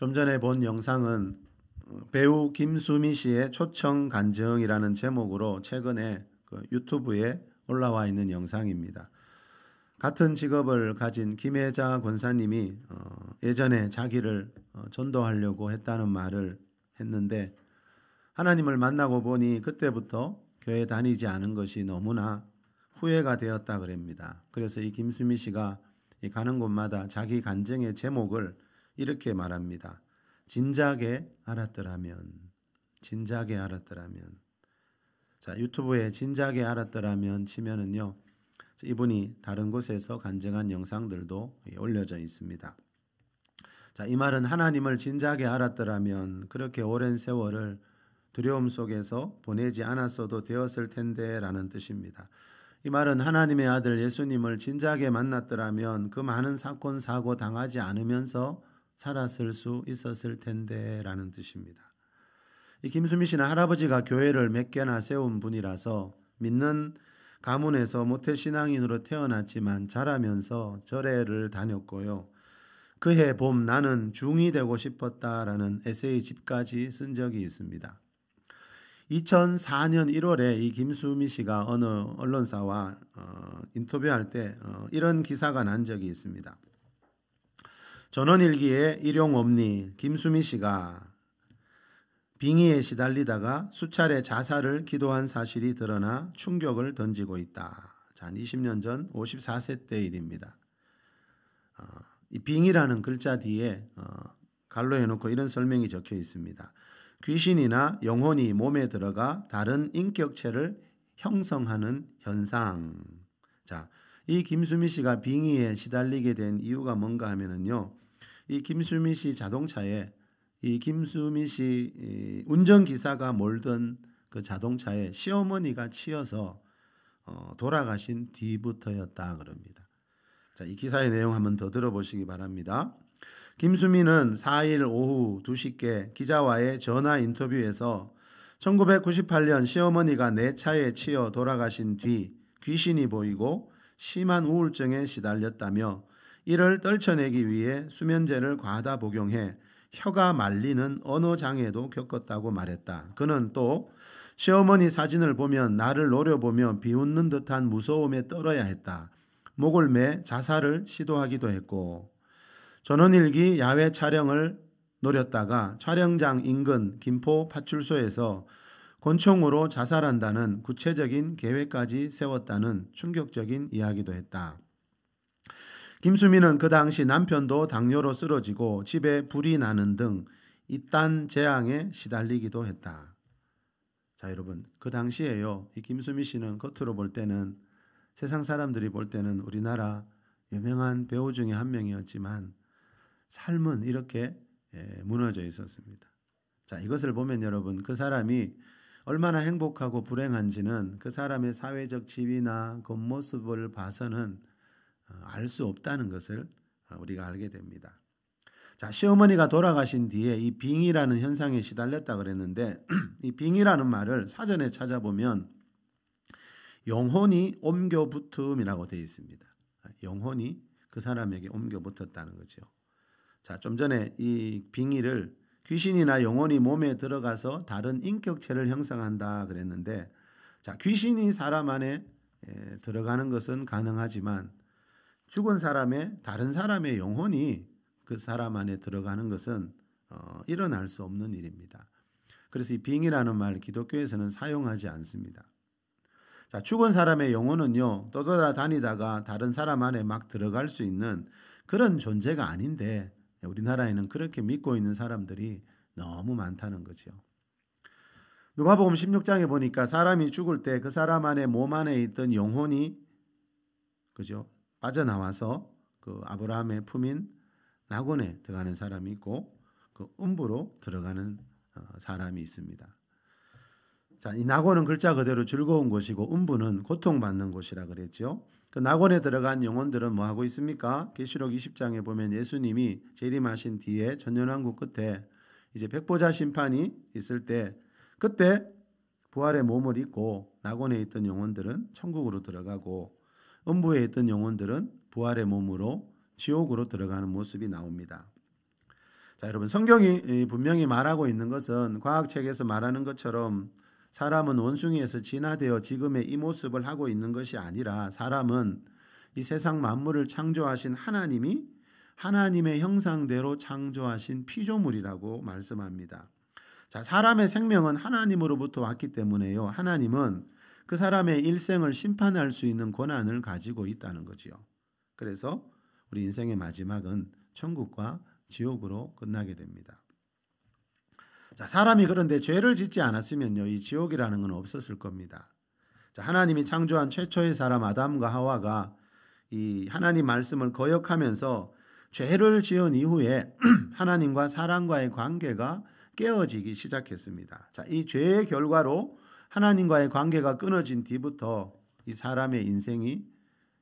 좀 전에 본 영상은 배우 김수미 씨의 초청 간증이라는 제목으로 최근에 유튜브에 올라와 있는 영상입니다. 같은 직업을 가진 김혜자 권사님이 예전에 자기를 전도하려고 했다는 말을 했는데, 하나님을 만나고 보니 그때부터 교회 다니지 않은 것이 너무나 후회가 되었다 그럽니다. 그래서 이 김수미 씨가 가는 곳마다 자기 간증의 제목을 이렇게 말합니다. 진작에 알았더라면, 진작에 알았더라면. 자, 유튜브에 진작에 알았더라면 치면은요, 이분이 다른 곳에서 간증한 영상들도 올려져 있습니다. 자, 이 말은 하나님을 진작에 알았더라면 그렇게 오랜 세월을 두려움 속에서 보내지 않았어도 되었을 텐데 라는 뜻입니다. 이 말은 하나님의 아들 예수님을 진작에 만났더라면 그 많은 사건 사고 당하지 않으면서 살았을 수 있었을 텐데 라는 뜻입니다. 이 김수미 씨는 할아버지가 교회를 몇 개나 세운 분이라서 믿는 가문에서 모태신앙인으로 태어났지만 자라면서 절에를 다녔고요. 그해 봄 나는 중이 되고 싶었다라는 에세이 집까지 쓴 적이 있습니다. 2004년 1월에 이 김수미 씨가 어느 언론사와 인터뷰할 때 이런 기사가 난 적이 있습니다. 전원일기에 일용엄니 김수미 씨가 빙의에 시달리다가 수차례 자살을 기도한 사실이 드러나 충격을 던지고 있다. 자, 20년 전 54세 때 일입니다. 이 빙의라는 글자 뒤에 갈로 해놓고 이런 설명이 적혀 있습니다. 귀신이나 영혼이 몸에 들어가 다른 인격체를 형성하는 현상. 자, 이 김수미 씨가 빙의에 시달리게 된 이유가 뭔가 하면은요, 이 김수미 씨 자동차에 이 김수미 씨 운전기사가 몰던 그 자동차에 시어머니가 치여서 돌아가신 뒤부터였다 그럽니다. 자, 이 기사의 내용 한번 더 들어보시기 바랍니다. 김수미는 4일 오후 2시께 기자와의 전화 인터뷰에서 1998년 시어머니가 내 차에 치여 돌아가신 뒤 귀신이 보이고 심한 우울증에 시달렸다며 이를 떨쳐내기 위해 수면제를 과다 복용해 혀가 말리는 언어 장애도 겪었다고 말했다. 그는 또 시어머니 사진을 보면 나를 노려보며 비웃는 듯한 무서움에 떨어야 했다. 목을 매 자살을 시도하기도 했고, 전원일기 야외 촬영을 노렸다가 촬영장 인근 김포 파출소에서 권총으로 자살한다는 구체적인 계획까지 세웠다는 충격적인 이야기도 했다. 김수미는 그 당시 남편도 당뇨로 쓰러지고 집에 불이 나는 등 이딴 재앙에 시달리기도 했다. 자, 여러분, 그 당시에요, 이 김수미 씨는 겉으로 볼 때는, 세상 사람들이 볼 때는 우리나라 유명한 배우 중에 한 명이었지만 삶은 이렇게 무너져 있었습니다. 자, 이것을 보면 여러분, 그 사람이 얼마나 행복하고 불행한지는 그 사람의 사회적 지위나 겉모습을 봐서는 알 수 없다는 것을 우리가 알게 됩니다. 자, 시어머니가 돌아가신 뒤에 이 빙의라는 현상에 시달렸다 그랬는데 이 빙의라는 말을 사전에 찾아보면 영혼이 옮겨 붙음이라고 되어 있습니다. 영혼이 그 사람에게 옮겨 붙었다는 거죠. 자, 좀 전에 이 빙의를 귀신이나 영혼이 몸에 들어가서 다른 인격체를 형성한다 그랬는데, 자, 귀신이 사람 안에 들어가는 것은 가능하지만 죽은 사람의 다른 사람의 영혼이 그 사람 안에 들어가는 것은 일어날 수 없는 일입니다. 그래서 이 빙의라는 말 기독교에서는 사용하지 않습니다. 자, 죽은 사람의 영혼은요, 떠돌아다니다가 다른 사람 안에 막 들어갈 수 있는 그런 존재가 아닌데 우리나라에는 그렇게 믿고 있는 사람들이 너무 많다는 거죠. 누가복음 16장에 보니까 사람이 죽을 때 그 사람 안에 몸 안에 있던 영혼이 그죠? 빠져나와서 그 아브라함의 품인 낙원에 들어가는 사람이 있고 그 음부로 들어가는 사람이 있습니다. 자, 이 낙원은 글자 그대로 즐거운 곳이고 음부는 고통받는 곳이라 그랬죠. 그 낙원에 들어간 영혼들은 뭐 하고 있습니까? 계시록 20장에 보면 예수님이 재림하신 뒤에 천년왕국 끝에 이제 백보자 심판이 있을 때 그때 부활의 몸을 입고 낙원에 있던 영혼들은 천국으로 들어가고 음부에 있던 영혼들은 부활의 몸으로 지옥으로 들어가는 모습이 나옵니다. 자, 여러분 성경이 분명히 말하고 있는 것은 과학책에서 말하는 것처럼 사람은 원숭이에서 진화되어 지금의 이 모습을 하고 있는 것이 아니라 사람은 이 세상 만물을 창조하신 하나님이 하나님의 형상대로 창조하신 피조물이라고 말씀합니다. 자, 사람의 생명은 하나님으로부터 왔기 때문에요. 하나님은 그 사람의 일생을 심판할 수 있는 권한을 가지고 있다는 거지요. 그래서 우리 인생의 마지막은 천국과 지옥으로 끝나게 됩니다. 자, 사람이 그런데 죄를 짓지 않았으면요, 이 지옥이라는 건 없었을 겁니다. 자, 하나님이 창조한 최초의 사람 아담과 하와가 이 하나님 말씀을 거역하면서 죄를 지은 이후에 하나님과 사람과의 관계가 깨어지기 시작했습니다. 자, 이 죄의 결과로 하나님과의 관계가 끊어진 뒤부터 이 사람의 인생이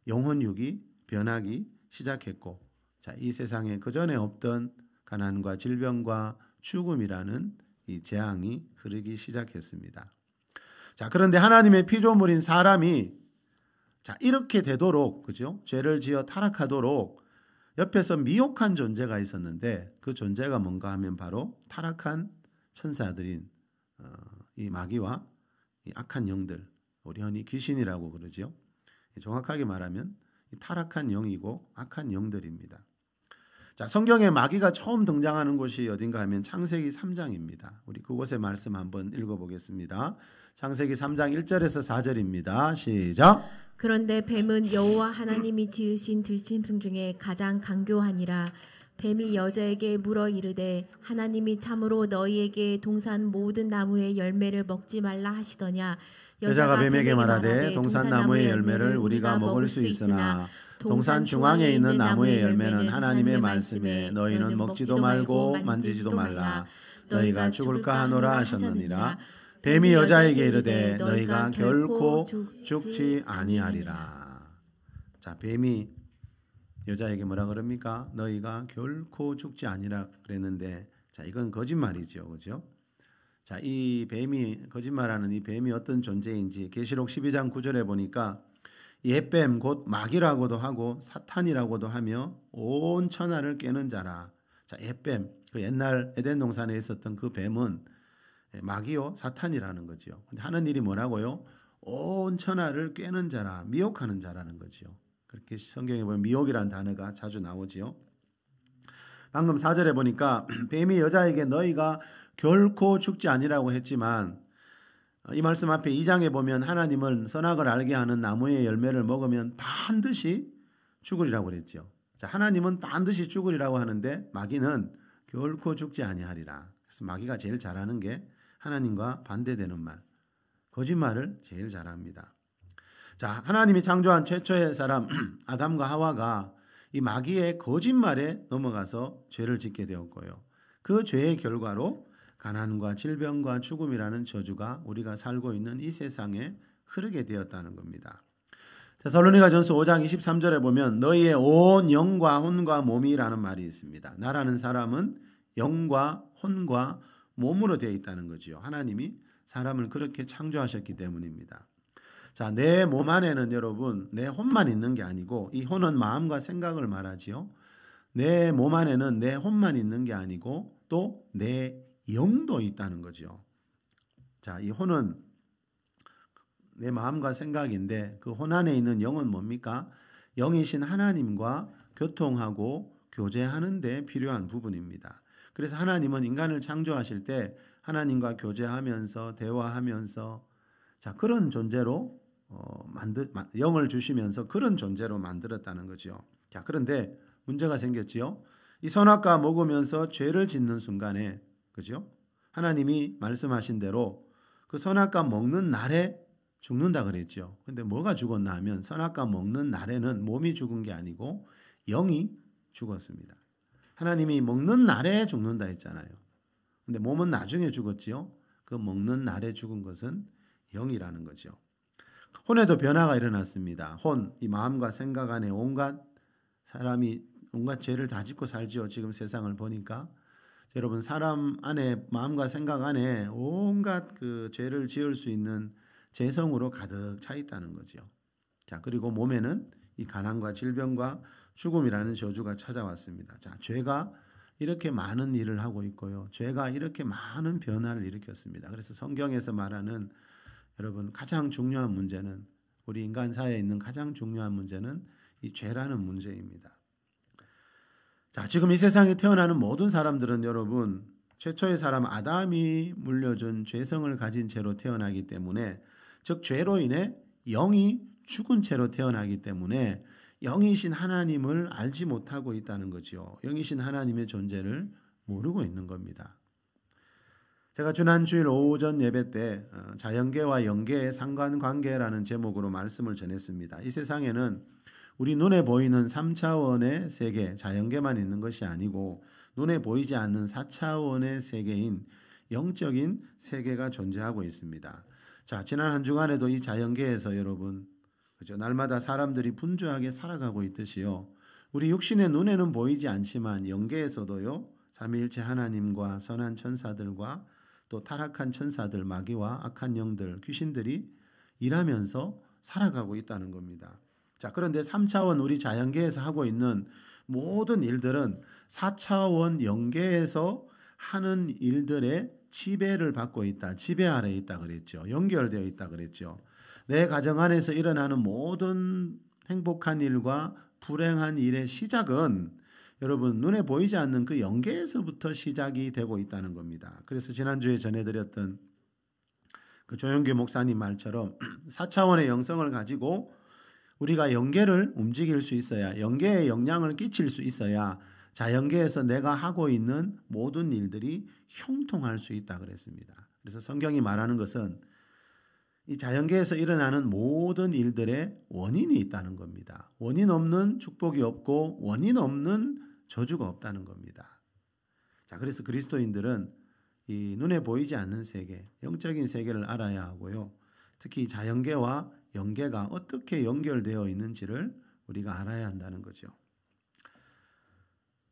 영혼육이 변하기 시작했고, 자, 이 세상에 그전에 없던 가난과 질병과 죽음이라는 이 재앙이 흐르기 시작했습니다. 자, 그런데 하나님의 피조물인 사람이 자, 이렇게 되도록, 그죠? 죄를 지어 타락하도록 옆에서 미혹한 존재가 있었는데 그 존재가 뭔가 하면 바로 타락한 천사들인 이 마귀와 이 악한 영들, 우리 흔히 귀신이라고 그러죠. 정확하게 말하면 타락한 영이고 악한 영들입니다. 자, 성경에 마귀가 처음 등장하는 곳이 어딘가 하면 창세기 3장입니다. 우리 그곳의 말씀 한번 읽어보겠습니다. 창세기 3장 1절에서 4절입니다. 시작. 그런데 뱀은 여호와 하나님이 지으신 들짐승 중에 가장 강교하니라. 뱀이 여자에게 물어 이르되 하나님이 참으로 너희에게 동산 모든 나무의 열매를 먹지 말라 하시더냐. 여자가 뱀에게 말하되 동산 나무의 열매를 우리가 먹을 수 있으나 동산 중앙에 있는 나무의 열매는 하나님의 말씀에 너희는 먹지도 말고 만지지도 말라. 너희가 죽을까 하노라 하셨느니라. 뱀이 여자에게 이르되 너희가 결코 죽지 아니하리라. 자, 뱀이 여자에게 뭐라 그럽니까? 너희가 결코 죽지 아니라 그랬는데, 자, 이건 거짓말이죠, 그죠? 자, 이 뱀이 거짓말하는 이 뱀이 어떤 존재인지 계시록 12장 9절에 보니까 옛뱀 곧 마귀라고도 하고 사탄이라고도 하며 온 천하를 깨는 자라. 자, 옛뱀, 그 옛날 에덴 동산에 있었던 그 뱀은 마귀요 사탄이라는 거죠. 근데 하는 일이 뭐라고요? 온 천하를 꿰는 자라, 미혹하는 자라는 거죠. 그렇게 성경에 보면 미혹이라는 단어가 자주 나오지요. 방금 4절에 보니까 뱀이 여자에게 너희가 결코 죽지 아니라고 했지만 이 말씀 앞에 2장에 보면 하나님은 선악을 알게 하는 나무의 열매를 먹으면 반드시 죽으리라고 그랬죠. 자, 하나님은 반드시 죽으리라고 하는데 마귀는 결코 죽지 아니하리라. 그래서 마귀가 제일 잘하는 게 하나님과 반대되는 말, 거짓말을 제일 잘합니다. 자, 하나님이 창조한 최초의 사람 아담과 하와가 이 마귀의 거짓말에 넘어가서 죄를 짓게 되었고요. 그 죄의 결과로 가난과 질병과 죽음이라는 저주가 우리가 살고 있는 이 세상에 흐르게 되었다는 겁니다. 데살로니가전서 5장 23절에 보면 너희의 온 영과 혼과 몸이라는 말이 있습니다. 나라는 사람은 영과 혼과 몸으로 되어 있다는 거지요. 하나님이 사람을 그렇게 창조하셨기 때문입니다. 자, 내 몸 안에는 여러분 내 혼만 있는 게 아니고, 이 혼은 마음과 생각을 말하지요. 내 몸 안에는 내 혼만 있는 게 아니고 또 내 영도 있다는 거죠. 자, 이 혼은 내 마음과 생각인데 그 혼 안에 있는 영은 뭡니까? 영이신 하나님과 교통하고 교제하는 데 필요한 부분입니다. 그래서 하나님은 인간을 창조하실 때 하나님과 교제하면서 대화하면서 자, 그런 존재로 영을 주시면서 그런 존재로 만들었다는 거죠. 자, 그런데 문제가 생겼지요. 이 선악과 먹으면서 죄를 짓는 순간에, 그죠? 하나님이 말씀하신 대로 그 선악과 먹는 날에 죽는다 그랬죠. 근데 뭐가 죽었나 하면 선악과 먹는 날에는 몸이 죽은 게 아니고 영이 죽었습니다. 하나님이 먹는 날에 죽는다 했잖아요. 근데 몸은 나중에 죽었지요. 그 먹는 날에 죽은 것은 영이라는 거죠. 혼에도 변화가 일어났습니다. 혼, 이 마음과 생각 안에 온갖 사람이 온갖 죄를 다 짓고 살지요. 지금 세상을 보니까 여러분 사람 안에 마음과 생각 안에 온갖 그 죄를 지을 수 있는 죄성으로 가득 차 있다는 거죠. 자, 그리고 몸에는 이 가난과 질병과 죽음이라는 저주가 찾아왔습니다. 자, 죄가 이렇게 많은 일을 하고 있고요. 죄가 이렇게 많은 변화를 일으켰습니다. 그래서 성경에서 말하는 여러분 가장 중요한 문제는 우리 인간 사회에 있는 가장 중요한 문제는 이 죄라는 문제입니다. 자, 지금 이 세상에 태어나는 모든 사람들은 여러분 최초의 사람 아담이 물려준 죄성을 가진 채로 태어나기 때문에 즉 죄로 인해 영이 죽은 채로 태어나기 때문에 영이신 하나님을 알지 못하고 있다는 거죠. 영이신 하나님의 존재를 모르고 있는 겁니다. 제가 지난 주일 오전 예배 때 자연계와 영계의 상관관계라는 제목으로 말씀을 전했습니다. 이 세상에는 우리 눈에 보이는 3차원의 세계, 자연계만 있는 것이 아니고 눈에 보이지 않는 4차원의 세계인 영적인 세계가 존재하고 있습니다. 자, 지난 한 주간에도 이 자연계에서 여러분 그죠? 날마다 사람들이 분주하게 살아가고 있듯이요. 우리 육신의 눈에는 보이지 않지만 영계에서도요. 삼위일체 하나님과 선한 천사들과 또 타락한 천사들, 마귀와 악한 영들, 귀신들이 일하면서 살아가고 있다는 겁니다. 자, 그런데 3차원 우리 자연계에서 하고 있는 모든 일들은 4차원 영계에서 하는 일들의 지배를 받고 있다. 지배 아래에 있다 그랬죠. 연결되어 있다 그랬죠. 내 가정 안에서 일어나는 모든 행복한 일과 불행한 일의 시작은 여러분 눈에 보이지 않는 그 영계에서부터 시작이 되고 있다는 겁니다. 그래서 지난주에 전해드렸던 그 조영규 목사님 말처럼 4차원의 영성을 가지고 우리가 영계를 움직일 수 있어야 영계에 영향을 끼칠 수 있어야 자연계에서 내가 하고 있는 모든 일들이 형통할 수 있다 그랬습니다. 그래서 성경이 말하는 것은 이 자연계에서 일어나는 모든 일들의 원인이 있다는 겁니다. 원인 없는 축복이 없고 원인 없는 저주가 없다는 겁니다. 자, 그래서 그리스도인들은 이 눈에 보이지 않는 세계, 영적인 세계를 알아야 하고요. 특히 자연계와 영계가 어떻게 연결되어 있는지를 우리가 알아야 한다는 거죠.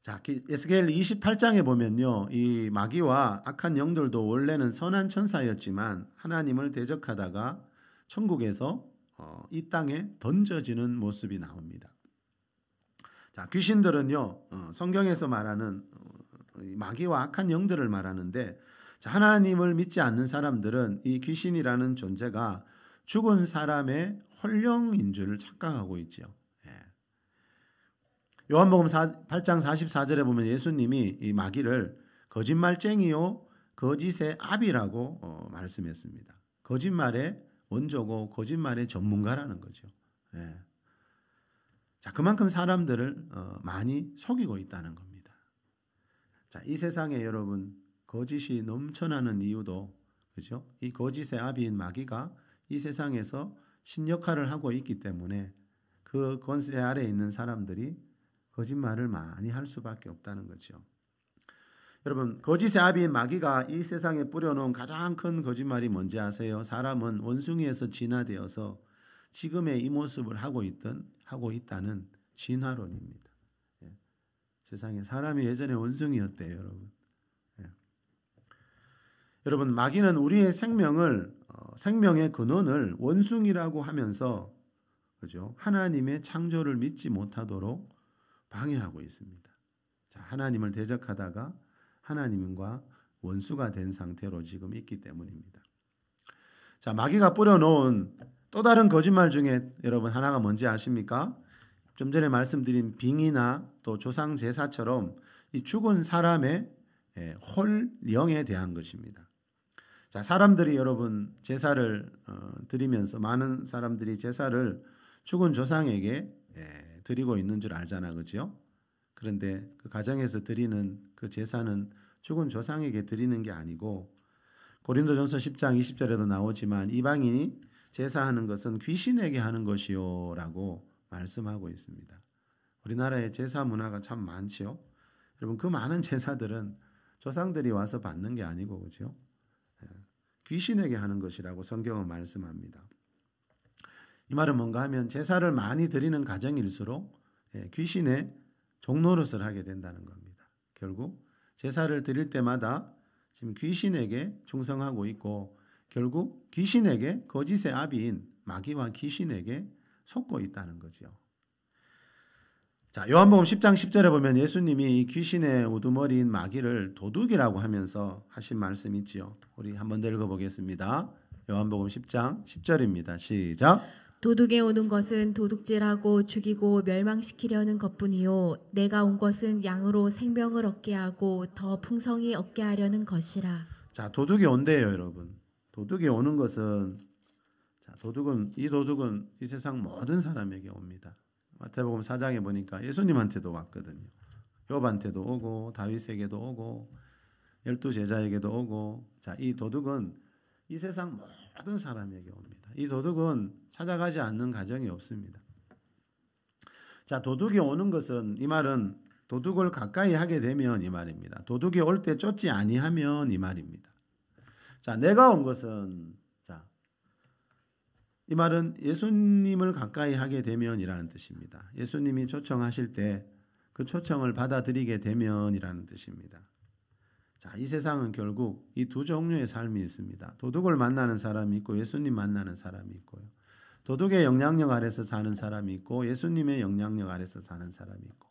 자, 에스겔 28장에 보면요. 이 마귀와 악한 영들도 원래는 선한 천사였지만 하나님을 대적하다가 천국에서 이 땅에 던져지는 모습이 나옵니다. 자, 귀신들은요. 성경에서 말하는 마귀와 악한 영들을 말하는데 자, 하나님을 믿지 않는 사람들은 이 귀신이라는 존재가 죽은 사람의 홀령인 줄 착각하고 있죠. 요한복음 8장 44절에 보면 예수님이 이 마귀를 거짓말쟁이요 거짓의 아비라고 말씀했습니다. 거짓말의 원조고 거짓말의 전문가라는 거죠. 예. 자, 그만큼 사람들을 많이 속이고 있다는 겁니다. 자, 이 세상에 여러분 거짓이 넘쳐나는 이유도 그죠? 이 거짓의 아비인 마귀가 이 세상에서 신 역할을 하고 있기 때문에 그 권세 아래에 있는 사람들이 거짓말을 많이 할 수밖에 없다는 거죠. 여러분 거짓의 아비인 마귀가 이 세상에 뿌려놓은 가장 큰 거짓말이 뭔지 아세요? 사람은 원숭이에서 진화되어서 지금의 이 모습을 하고 있다는 진화론입니다. 예. 세상에 사람이 예전에 원숭이였대요, 여러분. 예. 여러분 마귀는 우리의 생명의 근원을 원숭이라고 하면서 그죠? 하나님의 창조를 믿지 못하도록 방해하고 있습니다. 자, 하나님을 대적하다가 하나님과 원수가 된 상태로 지금 있기 때문입니다. 자, 마귀가 뿌려놓은 또 다른 거짓말 중에 여러분 하나가 뭔지 아십니까? 좀 전에 말씀드린 빙이나 또 조상 제사처럼 이 죽은 사람의 홀령에 대한 것입니다. 자, 사람들이 여러분 제사를 드리면서 많은 사람들이 제사를 죽은 조상에게 드리고 있는 줄 알잖아, 그죠? 그런데 그 가정에서 드리는 그 제사는 죽은 조상에게 드리는 게 아니고 고린도전서 10장 20절에도 나오지만 이방인이 제사하는 것은 귀신에게 하는 것이요라고 말씀하고 있습니다. 우리나라의 제사 문화가 참 많지요. 여러분 그 많은 제사들은 조상들이 와서 받는 게 아니고 그죠? 귀신에게 하는 것이라고 성경은 말씀합니다. 이 말은 뭔가 하면 제사를 많이 드리는 가정일수록 귀신의 종노릇을 하게 된다는 겁니다. 결국 제사를 드릴 때마다 지금 귀신에게 충성하고 있고 결국 귀신에게 거짓의 아비인 마귀와 귀신에게 속고 있다는 거죠. 자, 요한복음 10장 10절에 보면 예수님이 이 귀신의 우두머리인 마귀를 도둑이라고 하면서 하신 말씀이 있지요. 우리 한번 더 읽어보겠습니다. 요한복음 10장 10절입니다. 시작. 도둑에 오는 것은 도둑질하고 죽이고 멸망시키려는 것뿐이요 내가 온 것은 양으로 생명을 얻게 하고 더 풍성히 얻게 하려는 것이라. 자, 도둑이 온대요, 여러분. 도둑이 오는 것은 이 도둑은 이 세상 모든 사람에게 옵니다. 마태복음 4장에 보니까 예수님한테도 왔거든요. 욥한테도 오고 다윗에게도 오고 12제자에게도 오고. 자, 이 도둑은 이 세상 모든 사람에게 옵니다. 이 도둑은 찾아가지 않는 가정이 없습니다. 자, 도둑이 오는 것은, 이 말은 도둑을 가까이 하게 되면 이 말입니다. 도둑이 올 때 쫓지 아니하면 이 말입니다. 자, 내가 온 것은, 이 말은 예수님을 가까이 하게 되면이라는 뜻입니다. 예수님이 초청하실 때 그 초청을 받아들이게 되면이라는 뜻입니다. 자, 이 세상은 결국 이 두 종류의 삶이 있습니다. 도둑을 만나는 사람이 있고 예수님 만나는 사람이 있고요. 도둑의 영향력 아래서 사는 사람이 있고 예수님의 영향력 아래서 사는 사람이 있고,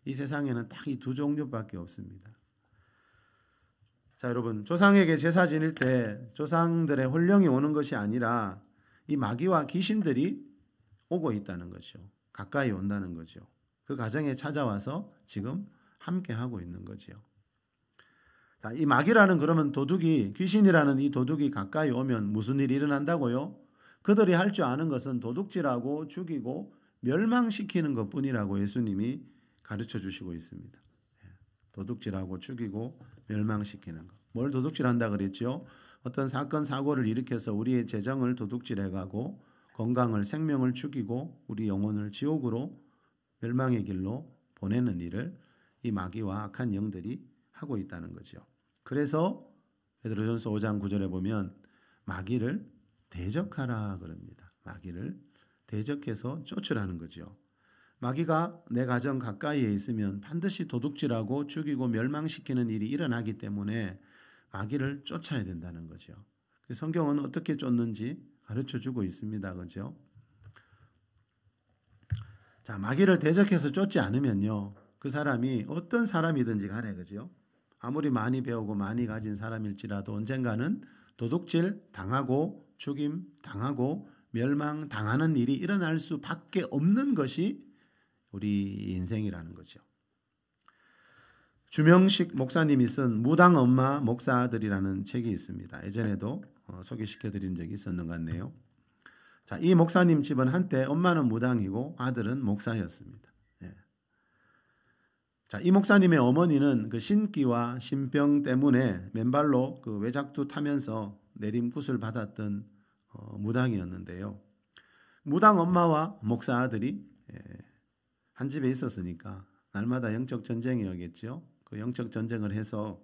이 세상에는 딱 이 두 종류밖에 없습니다. 자, 여러분, 조상에게 제사 지낼 때 조상들의 혼령이 오는 것이 아니라 이 마귀와 귀신들이 오고 있다는 거죠. 가까이 온다는 거죠. 그 가정에 찾아와서 지금 함께 하고 있는 거죠. 자, 이 마귀라는, 그러면 도둑이, 귀신이라는 이 도둑이 가까이 오면 무슨 일이 일어난다고요? 그들이 할 줄 아는 것은 도둑질하고 죽이고 멸망시키는 것뿐이라고 예수님이 가르쳐 주시고 있습니다. 도둑질하고 죽이고 멸망시키는 것. 뭘 도둑질한다 그랬죠? 어떤 사건 사고를 일으켜서 우리의 재정을 도둑질해가고 건강을, 생명을 죽이고 우리 영혼을 지옥으로, 멸망의 길로 보내는 일을 이 마귀와 악한 영들이 하고 있다는 거죠. 그래서 베드로전서 5장 9절에 보면 마귀를 대적하라 그럽니다. 마귀를 대적해서 쫓으라는 거죠. 마귀가 내 가정 가까이에 있으면 반드시 도둑질하고 죽이고 멸망시키는 일이 일어나기 때문에 마귀를 쫓아야 된다는 거죠. 성경은 어떻게 쫓는지 가르쳐주고 있습니다. 그죠? 자, 마귀를 대적해서 쫓지 않으면요, 그 사람이 어떤 사람이든지 간에, 그죠? 아무리 많이 배우고 많이 가진 사람일지라도 언젠가는 도둑질 당하고 죽임 당하고 멸망 당하는 일이 일어날 수밖에 없는 것이 우리 인생이라는 거죠. 주명식 목사님이 쓴 무당 엄마 목사들이라는 책이 있습니다. 예전에도 소개시켜 드린 적이 있었는 것 같네요. 자, 이 목사님 집은 한때 엄마는 무당이고 아들은 목사였습니다. 예. 자, 이 목사님의 어머니는 그 신기와 신병 때문에 맨발로 그 외작두 타면서 내림굿을 받았던 무당이었는데요. 무당 엄마와 목사 아들이 한 집에 있었으니까 날마다 영적 전쟁이었겠죠. 그 영적 전쟁을 해서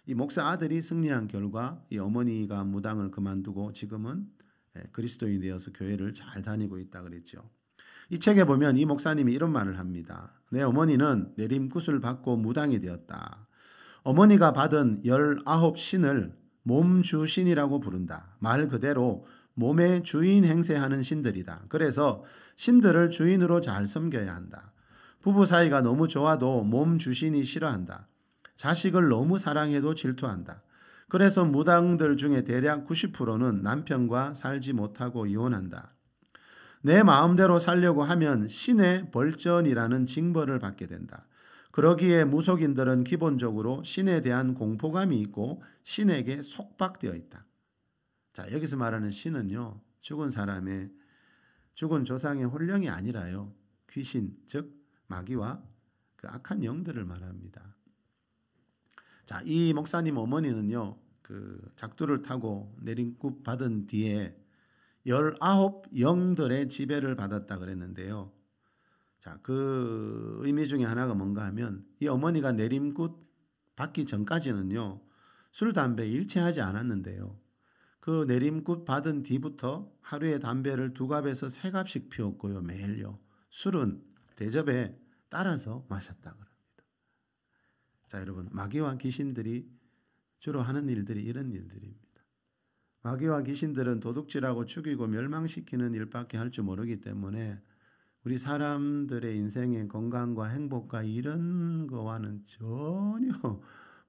이 목사 아들이 승리한 결과 이 어머니가 무당을 그만두고 지금은 그리스도인이 되어서 교회를 잘 다니고 있다 그랬죠. 이 책에 보면 이 목사님이 이런 말을 합니다. 내 어머니는 내림굿을 받고 무당이 되었다. 어머니가 받은 19신을 몸주신이라고 부른다. 말 그대로 몸의 주인 행세하는 신들이다. 그래서 신들을 주인으로 잘 섬겨야 한다. 부부 사이가 너무 좋아도 몸주신이 싫어한다. 자식을 너무 사랑해도 질투한다. 그래서 무당들 중에 대략 90%는 남편과 살지 못하고 이혼한다. 내 마음대로 살려고 하면 신의 벌전이라는 징벌을 받게 된다. 그러기에 무속인들은 기본적으로 신에 대한 공포감이 있고 신에게 속박되어 있다. 자, 여기서 말하는 신은요, 죽은 사람의, 죽은 조상의 혼령이 아니라요, 귀신, 즉 마귀와 그 악한 영들을 말합니다. 자, 이 목사님 어머니는요, 그 작두를 타고 내림굿 받은 뒤에 19 영들의 지배를 받았다 그랬는데요. 자, 그 의미 중에 하나가 뭔가 하면 이 어머니가 내림굿 받기 전까지는요, 술, 담배 일체하지 않았는데요. 그 내림굿 받은 뒤부터 하루에 담배를 2갑에서 3갑씩 피웠고요, 매일요. 술은 대접에 따라서 마셨다 그럽니다. 자, 여러분, 마귀와 귀신들이 주로 하는 일들이 이런 일들입니다. 마귀와 귀신들은 도둑질하고 죽이고 멸망시키는 일밖에 할 줄 모르기 때문에 우리 사람들의 인생의 건강과 행복과 이런 거와는 전혀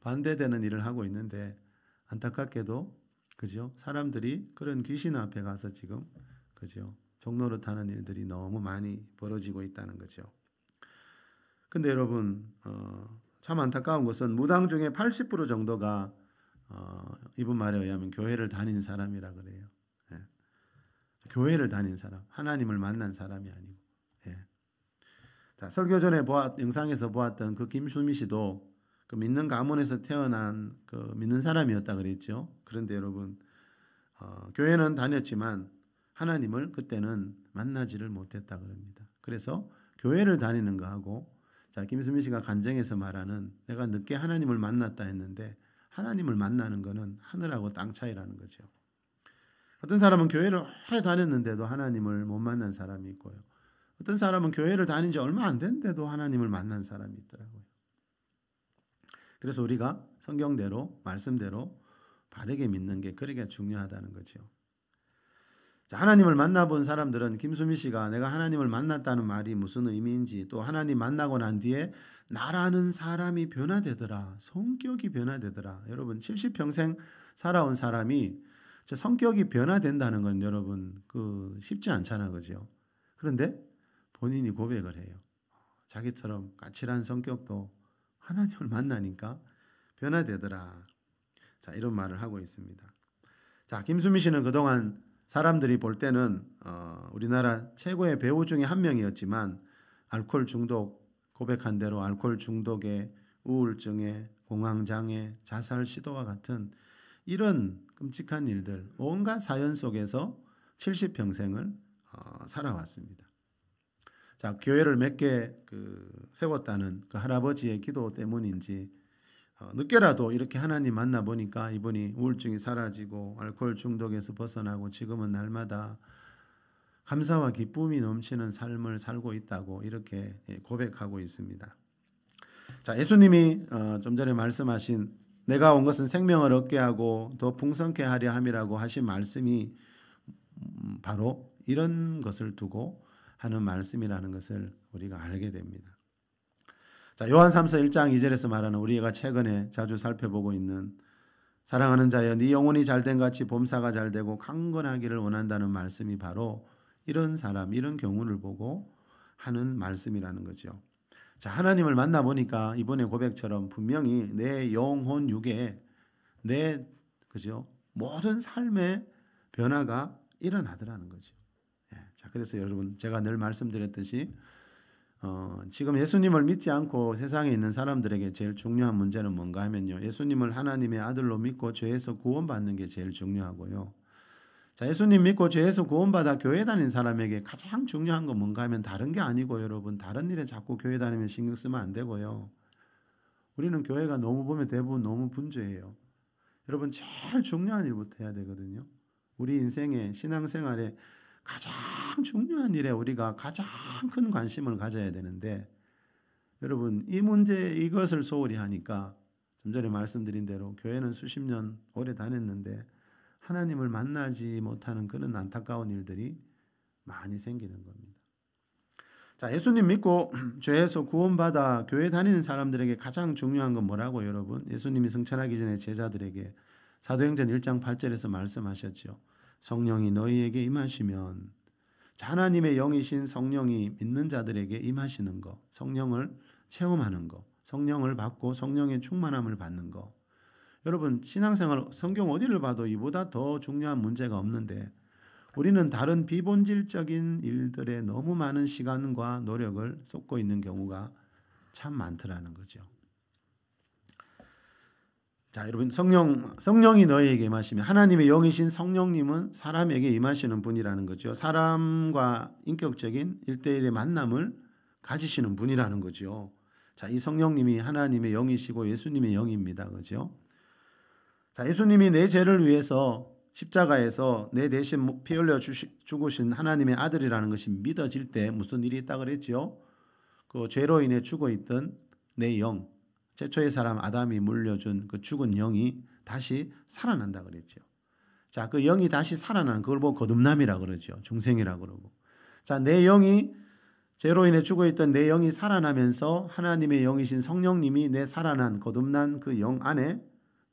반대되는 일을 하고 있는데 안타깝게도 그죠? 사람들이 그런 귀신 앞에 가서 지금 그죠? 종노릇하는 일들이 너무 많이 벌어지고 있다는 거죠. 근데 여러분 참 안타까운 것은 무당 중에 80% 정도가 이분 말에 의하면 교회를 다닌 사람이라 그래요. 예. 교회를 다닌 사람, 하나님을 만난 사람이 아니고. 예. 자, 설교 전에 영상에서 보았던 그 김수미 씨도 그 믿는 가문에서 태어난 그 믿는 사람이었다 그랬죠. 그런데 여러분 교회는 다녔지만 하나님을 그때는 만나지를 못했다 그럽니다. 그래서 교회를 다니는 거하고 자 김수미 씨가 간증에서 말하는 내가 늦게 하나님을 만났다 했는데 하나님을 만나는 거는 하늘하고 땅 차이라는 거죠. 어떤 사람은 교회를 오래 다녔는데도 하나님을 못 만난 사람이 있고요. 어떤 사람은 교회를 다닌 지 얼마 안 됐는데도 하나님을 만난 사람이 있더라고요. 그래서 우리가 성경대로 말씀대로 바르게 믿는 게 그렇게 중요하다는 거죠. 자, 하나님을 만나본 사람들은 김수미 씨가 내가 하나님을 만났다는 말이 무슨 의미인지 또 하나님 만나고 난 뒤에 나라는 사람이 변화되더라. 성격이 변화되더라. 여러분 70평생 살아온 사람이 저 성격이 변화된다는 건 여러분 쉽지 않잖아. 그죠? 그런데 본인이 고백을 해요. 자기처럼 까칠한 성격도 하나님을 만나니까 변화되더라. 자, 이런 말을 하고 있습니다. 자, 김수미 씨는 그동안 사람들이 볼 때는 우리나라 최고의 배우 중에 한 명이었지만 알코올 중독, 고백한 대로 알코올 중독에 우울증에 공황장애, 자살 시도와 같은 이런 끔찍한 일들 온갖 사연 속에서 70평생을 살아왔습니다. 자, 교회를 몇 개 세웠다는 그 할아버지의 기도 때문인지 늦게라도 이렇게 하나님 만나 보니까 이분이 우울증이 사라지고 알코올 중독에서 벗어나고 지금은 날마다 감사와 기쁨이 넘치는 삶을 살고 있다고 이렇게 고백하고 있습니다. 자, 예수님이 좀 전에 말씀하신 내가 온 것은 생명을 얻게 하고 더 풍성케 하려 함이라고 하신 말씀이 바로 이런 것을 두고 하는 말씀이라는 것을 우리가 알게 됩니다. 자, 요한 3서 1장 2절에서 말하는 우리가 최근에 자주 살펴보고 있는 사랑하는 자여 네 영혼이 잘된 같이 범사가 잘되고 강건하기를 원한다는 말씀이 바로 이런 사람, 이런 경우를 보고 하는 말씀이라는 거죠. 자, 하나님을 만나보니까 이번의 고백처럼 분명히 내 영혼 육에 내 그죠? 모든 삶의 변화가 일어나더라는 거죠. 예, 자, 그래서 여러분 제가 늘 말씀드렸듯이 지금 예수님을 믿지 않고 세상에 있는 사람들에게 제일 중요한 문제는 뭔가 하면요. 예수님을 하나님의 아들로 믿고 죄에서 구원받는 게 제일 중요하고요. 자, 예수님 믿고 죄에서 구원받아 교회 다니는 사람에게 가장 중요한 건 뭔가 하면 다른 게 아니고 여러분 다른 일에 자꾸 교회 다니면 신경 쓰면 안 되고요. 우리는 교회가 너무 보면 대부분 너무 분주해요. 여러분 제일 중요한 일부터 해야 되거든요. 우리 인생의 신앙생활에 가장 중요한 일에 우리가 가장 큰 관심을 가져야 되는데 여러분 이 문제 이것을 소홀히 하니까 좀 전에 말씀드린 대로 교회는 수십 년 오래 다녔는데 하나님을 만나지 못하는 그런 안타까운 일들이 많이 생기는 겁니다. 자, 예수님 믿고 죄에서 구원받아 교회 다니는 사람들에게 가장 중요한 건 뭐라고 여러분? 예수님이 승천하기 전에 제자들에게 사도행전 1장 8절에서 말씀하셨죠. 성령이 너희에게 임하시면 하나님의 영이신 성령이 믿는 자들에게 임하시는 거, 성령을 체험하는 거, 성령을 받고 성령의 충만함을 받는 거. 여러분 신앙생활 성경 어디를 봐도 이보다 더 중요한 문제가 없는데 우리는 다른 비본질적인 일들에 너무 많은 시간과 노력을 쏟고 있는 경우가 참 많더라는 거죠. 자, 여러분 성령이 너희에게 임하시면 하나님의 영이신 성령님은 사람에게 임하시는 분이라는 거죠. 사람과 인격적인 1대1의 만남을 가지시는 분이라는 거죠. 자, 이 성령님이 하나님의 영이시고 예수님의 영입니다. 그죠? 자, 예수님이 내 죄를 위해서 십자가에서 내 대신 피 흘려 죽으신 하나님의 아들이라는 것이 믿어질 때 무슨 일이 있다 그랬죠? 그 죄로 인해 죽어 있던 내 영, 최초의 사람 아담이 물려준 그 죽은 영이 다시 살아난다 그랬죠. 자, 그 영이 다시 살아나는 그걸 보고 거듭남이라 그러죠. 중생이라 그러고. 자, 내 영이 죄로 인해 죽어있던 내 영이 살아나면서 하나님의 영이신 성령님이 내 살아난 거듭난 그 영 안에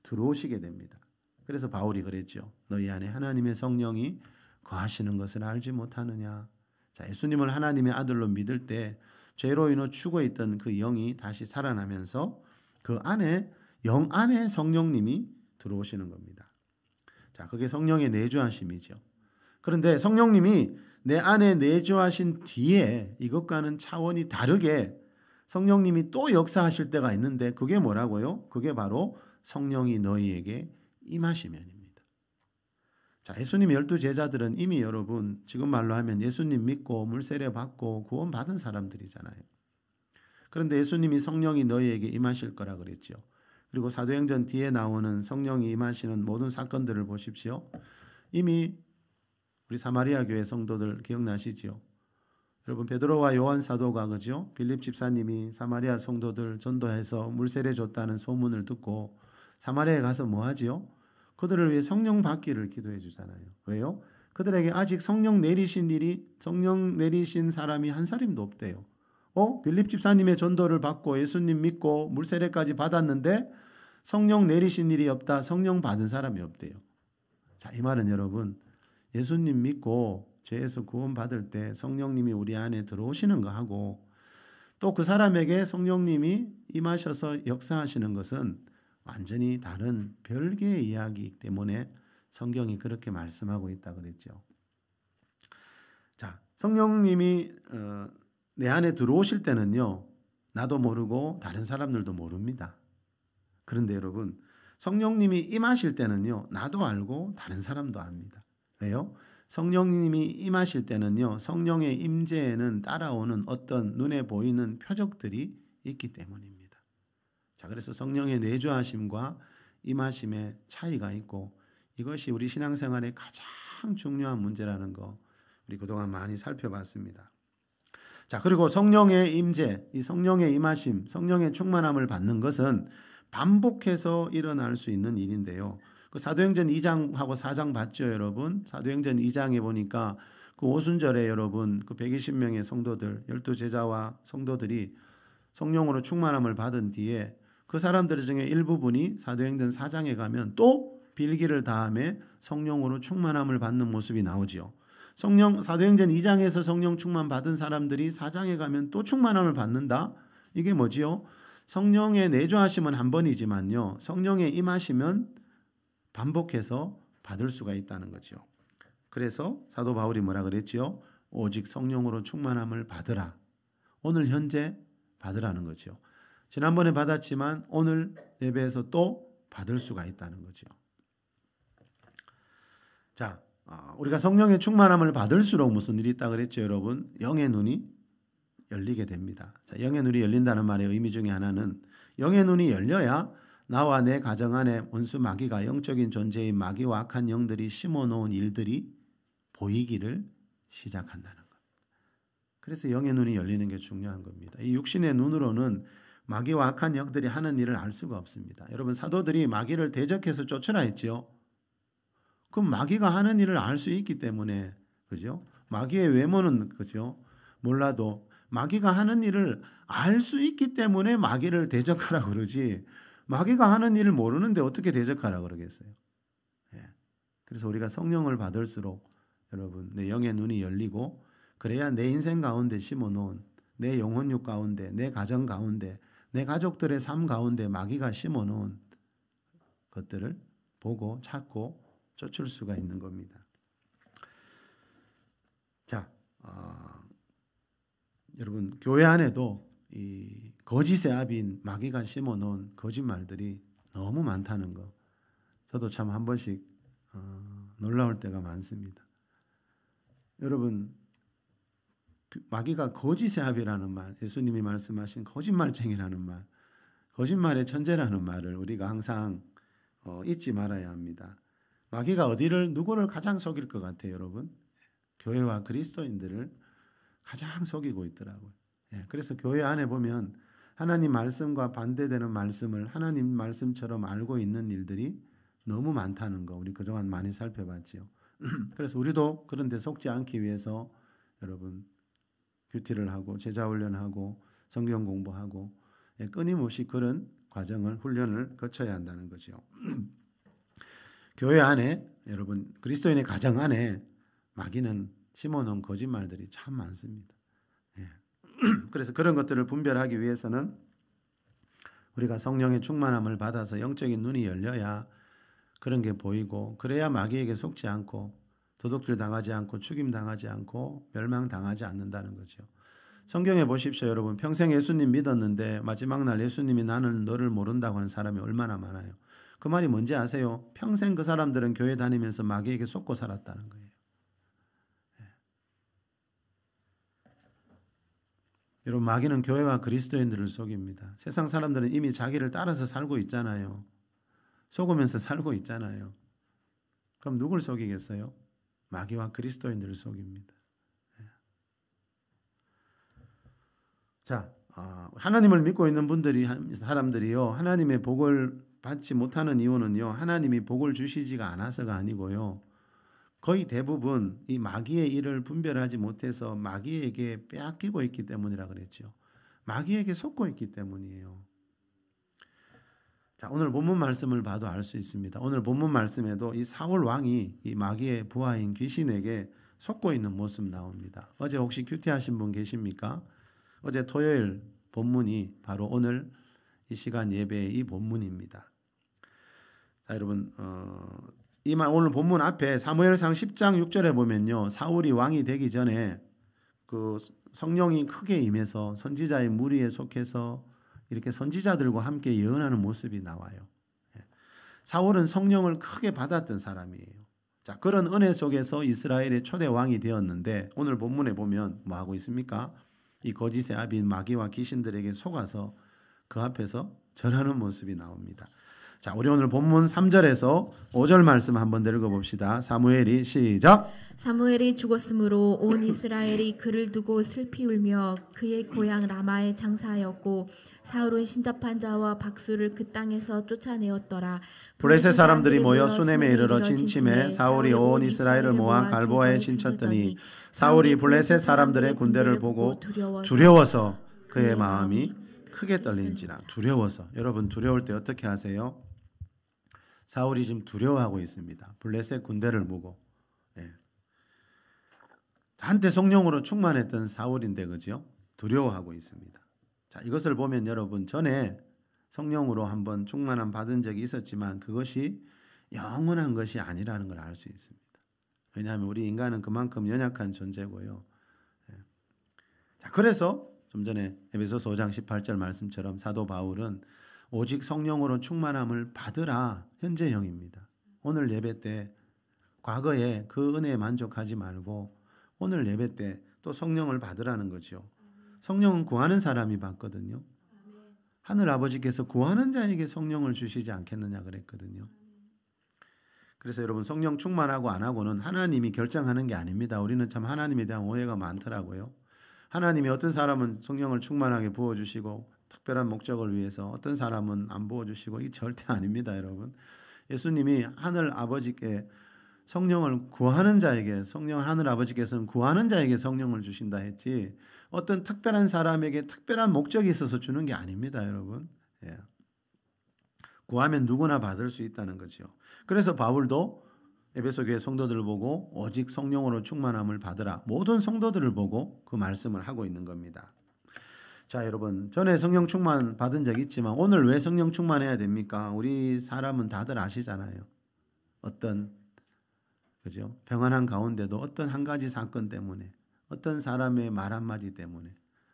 들어오시게 됩니다. 그래서 바울이 그랬죠. 너희 안에 하나님의 성령이 거하시는 것을 알지 못하느냐. 자, 예수님을 하나님의 아들로 믿을 때 죄로 인해 죽어있던 그 영이 다시 살아나면서 그 안에 영 안에 성령님이 들어오시는 겁니다. 자, 그게 성령의 내주하심이죠. 그런데 성령님이 내 안에 내주하신 뒤에 이것과는 차원이 다르게 성령님이 또 역사하실 때가 있는데 그게 뭐라고요? 그게 바로 성령이 너희에게 임하시면입니다. 자, 예수님의 12제자들은 이미 여러분 지금 말로 하면 예수님 믿고 물세례 받고 구원 받은 사람들이잖아요. 그런데 예수님이 성령이 너희에게 임하실 거라 그랬죠. 그리고 사도행전 뒤에 나오는 성령이 임하시는 모든 사건들을 보십시오. 이미 우리 사마리아 교회 성도들 기억나시죠? 여러분 베드로와 요한 사도가 그죠? 빌립 집사님이 사마리아 성도들 전도해서 물세례 줬다는 소문을 듣고 사마리아에 가서 뭐 하지요? 그들을 위해 성령 받기를 기도해 주잖아요. 왜요? 그들에게 아직 성령 내리신 사람이 한 사람도 없대요. 빌립 집사님의 전도를 받고 예수님 믿고 물세례까지 받았는데 성령 내리신 일이 없다. 성령 받은 사람이 없대요. 자, 이 말은 여러분 예수님 믿고 죄에서 구원 받을 때 성령님이 우리 안에 들어오시는 거 하고 또 그 사람에게 성령님이 임하셔서 역사하시는 것은 완전히 다른 별개의 이야기이기 때문에 성경이 그렇게 말씀하고 있다 그랬죠. 자, 성령님이 내 안에 들어오실 때는요. 나도 모르고 다른 사람들도 모릅니다. 그런데 여러분 성령님이 임하실 때는요. 나도 알고 다른 사람도 압니다. 왜요? 성령님이 임하실 때는요. 성령의 임재에는 따라오는 어떤 눈에 보이는 표적들이 있기 때문입니다. 자, 그래서 성령의 내주하심과 임하심의 차이가 있고 이것이 우리 신앙생활의 가장 중요한 문제라는 거 우리 그동안 많이 살펴봤습니다. 자, 그리고 성령의 임재, 이 성령의 임하심, 성령의 충만함을 받는 것은 반복해서 일어날 수 있는 일인데요. 그 사도행전 2장하고 4장 봤죠, 여러분? 사도행전 2장에 보니까 그 오순절에 여러분 그 120명의 성도들, 12제자와 성도들이 성령으로 충만함을 받은 뒤에 그 사람들 중에 일부분이 사도행전 4장에 가면 또 빌기를 다음에 성령으로 충만함을 받는 모습이 나오지요. 사도행전 2장에서 성령 충만 받은 사람들이 4장에 가면 또 충만함을 받는다. 이게 뭐지요? 성령의 내주하심은 한 번이지만요. 성령의 임하시면 반복해서 받을 수가 있다는 거죠. 그래서 사도 바울이 뭐라 그랬지요? 오직 성령으로 충만함을 받으라. 오늘 현재 받으라는 거죠. 지난번에 받았지만 오늘 예배에서 또 받을 수가 있다는 거죠. 자, 우리가 성령의 충만함을 받을수록 무슨 일이 있다 그랬죠, 여러분? 영의 눈이 열리게 됩니다. 자, 영의 눈이 열린다는 말의 의미 중에 하나는 영의 눈이 열려야 나와 내 가정 안에 원수 마귀가 영적인 존재인 마귀와 악한 영들이 심어놓은 일들이 보이기를 시작한다는 것. 그래서 영의 눈이 열리는 게 중요한 겁니다. 이 육신의 눈으로는 마귀와 악한 영들이 하는 일을 알 수가 없습니다. 여러분 사도들이 마귀를 대적해서 쫓으라 했죠. 그럼 마귀가 하는 일을 알 수 있기 때문에 그죠? 마귀의 외모는 그죠? 몰라도 마귀가 하는 일을 알 수 있기 때문에 마귀를 대적하라 그러지. 마귀가 하는 일을 모르는데 어떻게 대적하라 그러겠어요? 예. 그래서 우리가 성령을 받을수록 여러분 내 영의 눈이 열리고 그래야 내 인생 가운데 심어놓은 내 영혼육 가운데 내 가정 가운데 내 가족들의 삶 가운데 마귀가 심어놓은 것들을 보고 찾고 쫓을 수가 있는 겁니다. 자, 여러분 교회 안에도 이 거짓의 아비인 마귀가 심어놓은 거짓말들이 너무 많다는 거 저도 참 한 번씩 놀라울 때가 많습니다. 여러분 마귀가 거짓의 아비라는 말, 예수님이 말씀하신 거짓말쟁이라는 말, 거짓말의 천재라는 말을 우리가 항상 잊지 말아야 합니다. 마귀가 누구를 가장 속일 것 같아요, 여러분? 교회와 그리스도인들을 가장 속이고 있더라고요. 그래서 교회 안에 보면 하나님 말씀과 반대되는 말씀을 하나님 말씀처럼 알고 있는 일들이 너무 많다는 거 우리 그동안 많이 살펴봤죠. 그래서 우리도 그런 데 속지 않기 위해서 여러분 큐티를 하고 제자 훈련하고 성경 공부하고 끊임없이 그런 과정을 훈련을 거쳐야 한다는 거죠. 교회 안에 여러분 그리스도인의 가정 안에 마귀는 심어놓은 거짓말들이 참 많습니다. 그래서 그런 것들을 분별하기 위해서는 우리가 성령의 충만함을 받아서 영적인 눈이 열려야 그런 게 보이고 그래야 마귀에게 속지 않고 도둑질 당하지 않고 죽임 당하지 않고 멸망 당하지 않는다는 거죠. 성경에 보십시오, 여러분. 평생 예수님 믿었는데 마지막 날 예수님이 나는 너를 모른다고 하는 사람이 얼마나 많아요. 그 말이 뭔지 아세요? 평생 그 사람들은 교회 다니면서 마귀에게 속고 살았다는 거예요. 여러분, 마귀는 교회와 그리스도인들을 속입니다. 세상 사람들은 이미 자기를 따라서 살고 있잖아요. 속으면서 살고 있잖아요. 그럼 누굴 속이겠어요? 마귀와 그리스도인들을 속입니다. 자, 하나님을 믿고 있는 사람들이요, 하나님의 복을 받지 못하는 이유는요, 하나님이 복을 주시지가 않아서가 아니고요, 거의 대부분 이 마귀의 일을 분별하지 못해서 마귀에게 빼앗기고 있기 때문이라 그랬죠. 마귀에게 속고 있기 때문이에요. 자, 오늘 본문 말씀을 봐도 알 수 있습니다. 오늘 본문 말씀에도 이 사울 왕이 이 마귀의 부하인 귀신에게 속고 있는 모습 나옵니다. 어제 혹시 큐티하신 분 계십니까? 어제 토요일 본문이 바로 오늘 이 시간 예배의 이 본문입니다. 자, 여러분, 오늘 본문 앞에 사무엘상 10장 6절에 보면요, 사울이 왕이 되기 전에 그 성령이 크게 임해서 선지자의 무리에 속해서 이렇게 선지자들과 함께 예언하는 모습이 나와요. 사울은 성령을 크게 받았던 사람이에요. 자, 그런 은혜 속에서 이스라엘의 초대 왕이 되었는데 오늘 본문에 보면 뭐 하고 있습니까? 이 거짓의 아비인 마귀와 귀신들에게 속아서 그 앞에서 절하는 모습이 나옵니다. 자, 우리 오늘 본문 3절에서 5절 말씀 한번 읽어봅시다. 사무엘이 시작. 사무엘이 죽었으므로 온 이스라엘이 그를 두고 슬피 울며 그의 고향 라마에 장사하였고 사울은 신접한 자와 박수를 그 땅에서 쫓아내었더라. 블레셋 사람들이 모여 수넴에 이르러 진침해 사울이 온 이스라엘을 모아 갈보아에 진쳤더니 사울이 블레셋 사람들의 군대를 보고 두려워서 그의 마음이 크게 떨린지라. 두려워서. 여러분, 두려울 때 어떻게 하세요? 사울이 지금 두려워하고 있습니다. 블레셋 군대를 보고. 한때 성령으로 충만했던 사울인데, 그죠? 두려워하고 있습니다. 자, 이것을 보면 여러분, 전에 성령으로 한번 충만함 받은 적이 있었지만 그것이 영원한 것이 아니라는 걸 알 수 있습니다. 왜냐하면 우리 인간은 그만큼 연약한 존재고요. 자, 그래서 좀 전에 에베소서 5장 18절 말씀처럼 사도 바울은 오직 성령으로 충만함을 받으라 현재형입니다. 오늘 예배 때 과거에 그 은혜에 만족하지 말고 오늘 예배 때 또 성령을 받으라는 거죠. 성령은 구하는 사람이 받거든요. 하늘 아버지께서 구하는 자에게 성령을 주시지 않겠느냐 그랬거든요. 그래서 여러분, 성령 충만하고 안 하고는 하나님이 결정하는 게 아닙니다. 우리는 참 하나님에 대한 오해가 많더라고요. 하나님이 어떤 사람은 성령을 충만하게 부어주시고 특별한 목적을 위해서 어떤 사람은 안 부어주시고, 이게 절대 아닙니다, 여러분. 예수님이 하늘 아버지께 성령을 구하는 자에게, 하늘 아버지께서는 구하는 자에게 성령을 주신다 했지 어떤 특별한 사람에게 특별한 목적이 있어서 주는 게 아닙니다, 여러분. 구하면 누구나 받을 수 있다는 거죠. 그래서 바울도 에베소 교회 성도들을 보고 오직 성령으로 충만함을 받으라, 모든 성도들을 보고 그 말씀을 하고 있는 겁니다. 자, 여러분, 전에 성령 충만 받은 적 있지만 오늘 왜 성령 충만해야 됩니까? 우리 사람은 다들 아시잖아요. 어떤, 그죠? 평안한 가운데도 어떤 한 가지 사건 때문에, 어떤 사람의 말 한마디 때문에,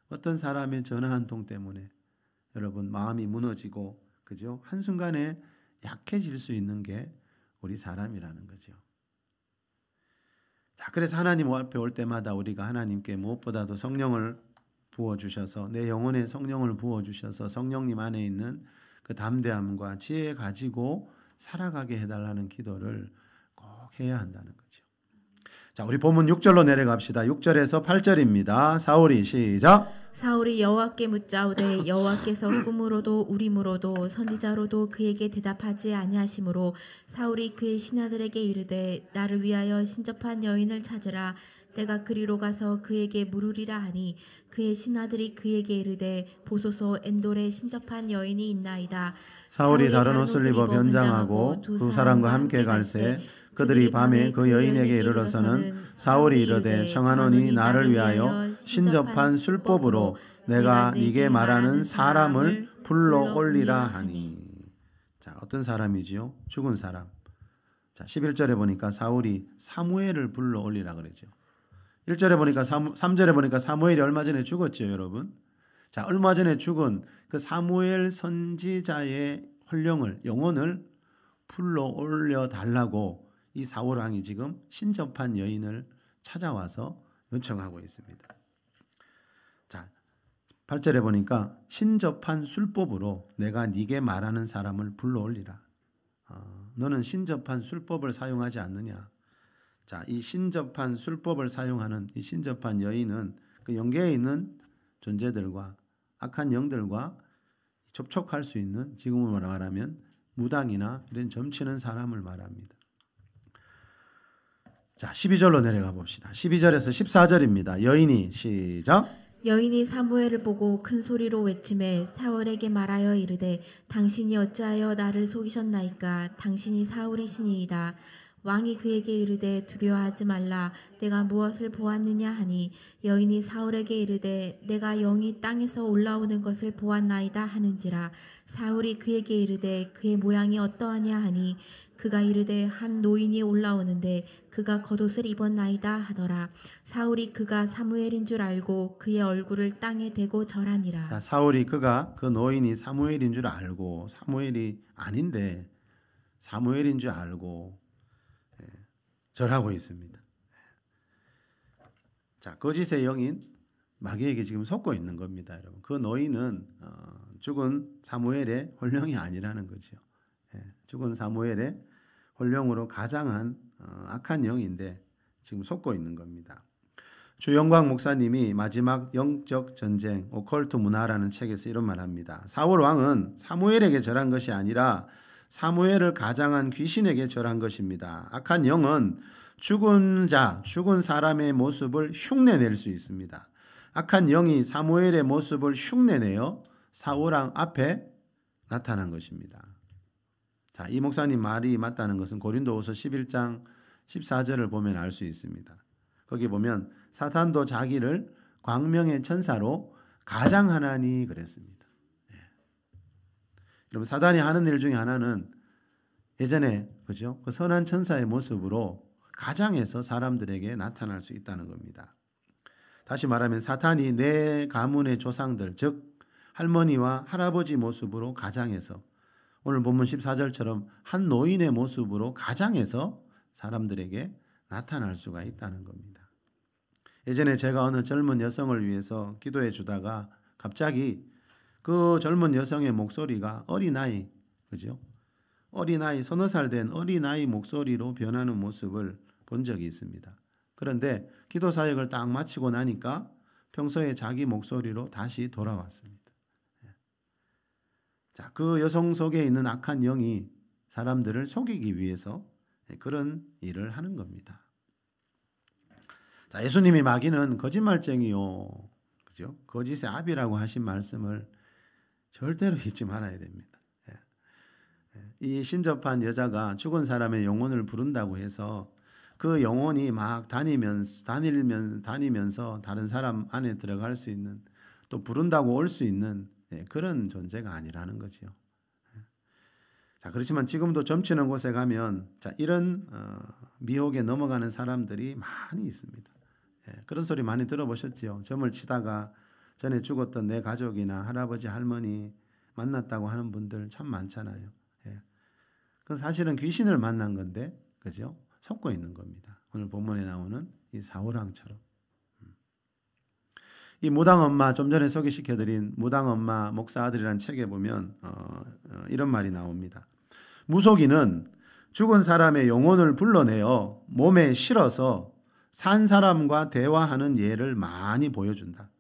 어떤 사람의 전화 한 통 때문에 여러분 마음이 무너지고, 그죠? 한순간에 약해질 수 있는 게 우리 사람이라는 거죠. 자, 그래서 하나님 앞에 올 때마다 우리가 하나님께 무엇보다도 성령을 부어주셔서, 내 영혼에 성령을 부어주셔서 성령님 안에 있는 그 담대함과 지혜 가지고 살아가게 해달라는 기도를 꼭 해야 한다는 거죠. 자, 우리 본문 6절로 내려갑시다. 6절에서 8절입니다. 사울이 시작. 사울이 여호와께 묻자오되 여호와께서 꿈으로도 우림으로도 선지자로도 그에게 대답하지 아니하시므로 사울이 그의 신하들에게 이르되 나를 위하여 신접한 여인을 찾으라. 내가 그리로 가서 그에게 물으리라 하니 그의 신하들이 그에게 이르되 보소서 엔돌에 신접한 여인이 있나이다. 사울이 다른 옷을 입어 변장하고 두 사람과 함께 갈새 그들이 밤에 그 여인에게 이르러서는 사울이 이르되 청하노니 나를 위하여 신접한 술법으로 내가 네게 말하는 사람을 불러 올리라 하니. 자, 어떤 사람이지요? 죽은 사람. 자, 11절에 보니까 사울이 사무엘을 불러 올리라 그러죠. 1절에 보니까 3절에 보니까 사무엘이 얼마 전에 죽었죠, 여러분. 자, 얼마 전에 죽은 그 사무엘 선지자의 영혼을 불러 올려 달라고 이 사울 왕이 지금 신접한 여인을 찾아와서 요청하고 있습니다. 자, 8절에 보니까 신접한 술법으로 내가 네게 말하는 사람을 불러 올리라. 너는 신접한 술법을 사용하지 않느냐? 자, 이 신접한 술법을 사용하는 이 신접한 여인은 그 영계에 있는 존재들과 악한 영들과 접촉할 수 있는, 지금으로 말하면 무당이나 이런 점치는 사람을 말합니다. 자, 12절로 내려가 봅시다. 12절에서 14절입니다. 여인이 시작. 여인이 사무엘을 보고 큰 소리로 외치매 사울에게 말하여 이르되 당신이 어찌하여 나를 속이셨나이까? 당신이 사울이시니이다. 왕이 그에게 이르되 두려워하지 말라. 내가 무엇을 보았느냐 하니 여인이 사울에게 이르되 내가 영이 땅에서 올라오는 것을 보았나이다 하는지라. 사울이 그에게 이르되 그의 모양이 어떠하냐 하니 그가 이르되 한 노인이 올라오는데 그가 겉옷을 입었나이다 하더라. 사울이 그가 사무엘인 줄 알고 그의 얼굴을 땅에 대고 절하니라. 자, 사울이 그가 그 노인이 사무엘인 줄 알고 사무엘이 아닌데 사무엘인 줄 알고 절하고 있습니다. 자, 거짓의 영인 마귀에게 지금 속고 있는 겁니다, 여러분. 그 노인은 죽은 사무엘의 혼령이 아니라는 거죠. 죽은 사무엘의 혼령으로 가장한 악한 영인데 지금 속고 있는 겁니다. 주영광 목사님이 마지막 영적 전쟁 오컬트 문화라는 책에서 이런 말합니다. 사울 왕은 사무엘에게 절한 것이 아니라 사무엘을 가장한 귀신에게 절한 것입니다. 악한 영은 죽은 사람의 모습을 흉내낼 수 있습니다. 악한 영이 사무엘의 모습을 흉내내어 사울 왕 앞에 나타난 것입니다. 자, 이 목사님 말이 맞다는 것은 고린도후서 11장 14절을 보면 알 수 있습니다. 거기 보면 사탄도 자기를 광명의 천사로 가장하나니 그랬습니다. 여러분, 사단이 하는 일 중에 하나는 예전에 그죠? 그 선한 천사의 모습으로 가장해서 사람들에게 나타날 수 있다는 겁니다. 다시 말하면 사탄이 내 가문의 조상들, 즉 할머니와 할아버지 모습으로 가장해서 오늘 본문 14절처럼 한 노인의 모습으로 가장해서 사람들에게 나타날 수가 있다는 겁니다. 예전에 제가 어느 젊은 여성을 위해서 기도해 주다가 갑자기 그 젊은 여성의 목소리가 어린아이, 그죠? 어린아이, 서너 살 된 어린아이 목소리로 변하는 모습을 본 적이 있습니다. 그런데 기도 사역을 딱 마치고 나니까 평소에 자기 목소리로 다시 돌아왔습니다. 자, 그 여성 속에 있는 악한 영이 사람들을 속이기 위해서 그런 일을 하는 겁니다. 자, 예수님이 마귀는 거짓말쟁이요, 그죠? 거짓의 아비라고 하신 말씀을 절대로 잊지 말아야 됩니다. 이 신접한 여자가 죽은 사람의 영혼을 부른다고 해서 그 영혼이 막 다니면서 다른 사람 안에 들어갈 수 있는, 또 부른다고 올 수 있는 그런 존재가 아니라는 거죠. 자, 그렇지만 지금도 점치는 곳에 가면 이런 미혹에 넘어가는 사람들이 많이 있습니다. 그런 소리 많이 들어보셨죠? 점을 치다가 전에 죽었던 내 가족이나 할아버지 할머니 만났다고 하는 분들 참 많잖아요. 그건 사실은 귀신을 만난 건데, 그죠? 속고 있는 겁니다. 오늘 본문에 나오는 이 사울왕처럼. 이 무당엄마, 좀 전에 소개시켜드린 무당엄마 목사 아들이라는 책에 보면 이런 말이 나옵니다. 무속인은 죽은 사람의 영혼을 불러내어 몸에 실어서 산 사람과 대화하는 예를 많이 보여준다.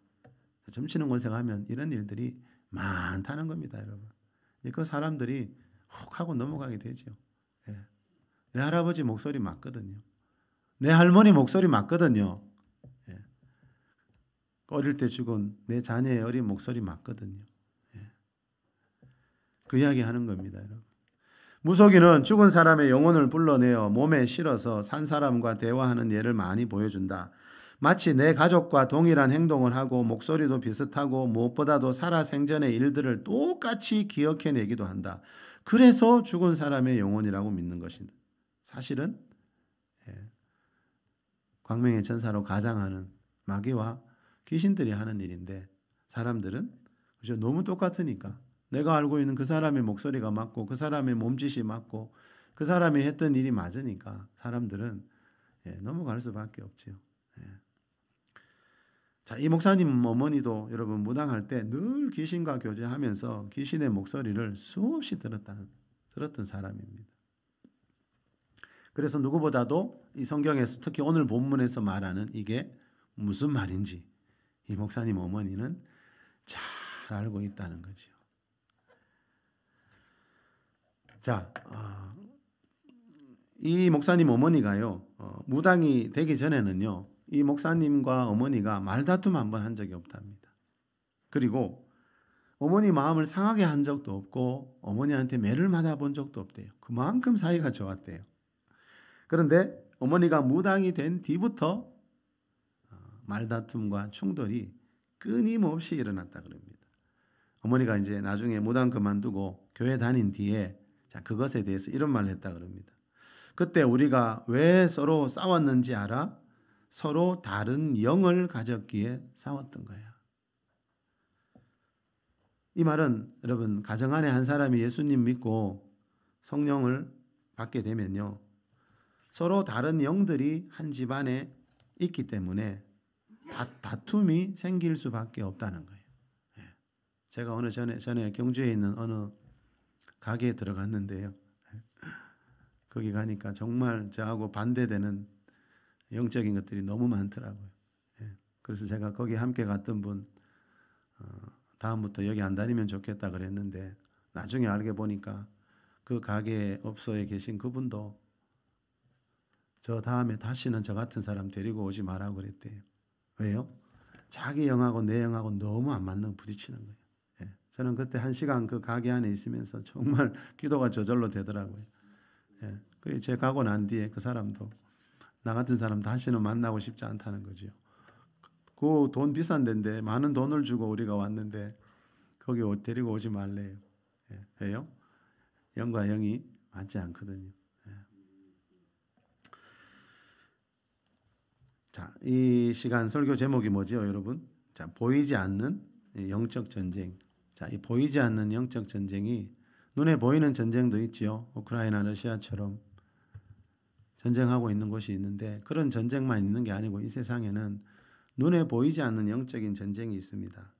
점치는 고생하면 이런 일들이 많다는 겁니다, 여러분. 그 사람들이 훅 하고 넘어가게 되죠. 예. 내 할아버지 목소리 맞거든요. 내 할머니 목소리 맞거든요. 예. 어릴 때 죽은 내 자녀의 어린 목소리 맞거든요. 예. 그 이야기 하는 겁니다, 여러분. 무속인은 죽은 사람의 영혼을 불러내어 몸에 실어서 산 사람과 대화하는 예를 많이 보여준다. 마치 내 가족과 동일한 행동을 하고 목소리도 비슷하고 무엇보다도 살아생전의 일들을 똑같이 기억해내기도 한다. 그래서 죽은 사람의 영혼이라고 믿는 것입니다. 사실은 광명의 천사로 가장하는 마귀와 귀신들이 하는 일인데 사람들은 그죠? 너무 똑같으니까 내가 알고 있는 그 사람의 목소리가 맞고 그 사람의 몸짓이 맞고 그 사람이 했던 일이 맞으니까 사람들은 넘어갈 수밖에 없지요. 자, 이 목사님 어머니도 여러분 무당할 때 늘 귀신과 교제하면서 귀신의 목소리를 수없이 들었던 사람입니다. 그래서 누구보다도 이 성경에서 특히 오늘 본문에서 말하는 이게 무슨 말인지 이 목사님 어머니는 잘 알고 있다는 거죠. 자, 이 목사님 어머니가요, 무당이 되기 전에는요, 이 목사님과 어머니가 말다툼 한번 한 적이 없답니다. 그리고 어머니 마음을 상하게 한 적도 없고 어머니한테 매를 맞아본 적도 없대요. 그만큼 사이가 좋았대요. 그런데 어머니가 무당이 된 뒤부터 말다툼과 충돌이 끊임없이 일어났다 그럽니다. 어머니가 이제 나중에 무당 그만두고 교회 다닌 뒤에 그것에 대해서 이런 말을 했다 그럽니다. 그때 우리가 왜 서로 싸웠는지 알아? 서로 다른 영을 가졌기에 싸웠던 거야. 이 말은 여러분 가정 안에 한 사람이 예수님 믿고 성령을 받게 되면요. 서로 다른 영들이 한 집안에 있기 때문에 다툼이 생길 수밖에 없다는 거예요. 제가 어느 전에 경주에 있는 어느 가게에 들어갔는데요. 거기 가니까 정말 저하고 반대되는 영적인 것들이 너무 많더라고요. 그래서 제가 거기 함께 갔던 분 다음부터 여기 안 다니면 좋겠다 그랬는데 나중에 알게 보니까 그 가게 업소에 계신 그분도 저 다음에 다시는 저 같은 사람 데리고 오지 말라고 그랬대요. 왜요? 자기 영하고 내 영하고 너무 안 맞는 부딪히는 거예요. 저는 그때 1시간 그 가게 안에 있으면서 정말 기도가 저절로 되더라고요. 그리고 제가 가고 난 뒤에 그 사람도 나 같은 사람 다시는 만나고 싶지 않다는 거죠. 그 돈 비싼 데인데 많은 돈을 주고 우리가 왔는데 거기 데리고 오지 말래요. 왜요? 영과 영이 맞지 않거든요. 자, 이 시간 설교 제목이 뭐죠, 여러분? 자, 보이지 않는 영적 전쟁. 자, 이 보이지 않는 영적 전쟁이 눈에 보이는 전쟁도 있지요. 우크라이나, 러시아처럼 전쟁하고 있는 곳이 있는데 그런 전쟁만 있는 게 아니고 이 세상에는 눈에 보이지 않는 영적인 전쟁이 있습니다.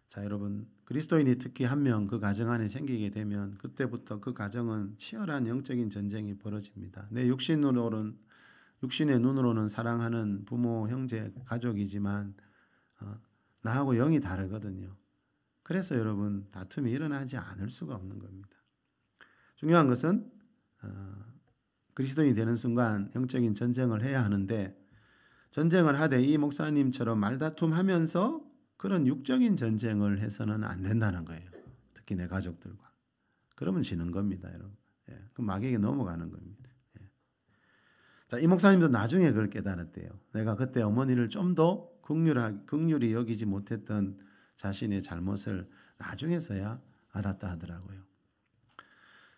자, 여러분 그리스도인이 특히 한 명 그 가정 안에 생기게 되면 그때부터 그 가정은 치열한 영적인 전쟁이 벌어집니다. 내 육신의 눈으로는 사랑하는 부모, 형제, 가족이지만 나하고 영이 다르거든요. 그래서 여러분 다툼이 일어나지 않을 수가 없는 겁니다. 중요한 것은 그리스도인이 되는 순간 영적인 전쟁을 해야 하는데 전쟁을 하되 이 목사님처럼 말다툼하면서 그런 육적인 전쟁을 해서는 안 된다는 거예요. 특히 내 가족들과. 그러면 지는 겁니다, 여러분. 그 마귀에게 넘어가는 겁니다. 자, 이 목사님도 나중에 그걸 깨달았대요. 내가 그때 어머니를 좀 더 긍휼히 여기지 못했던 자신의 잘못을 나중에서야 알았다 하더라고요.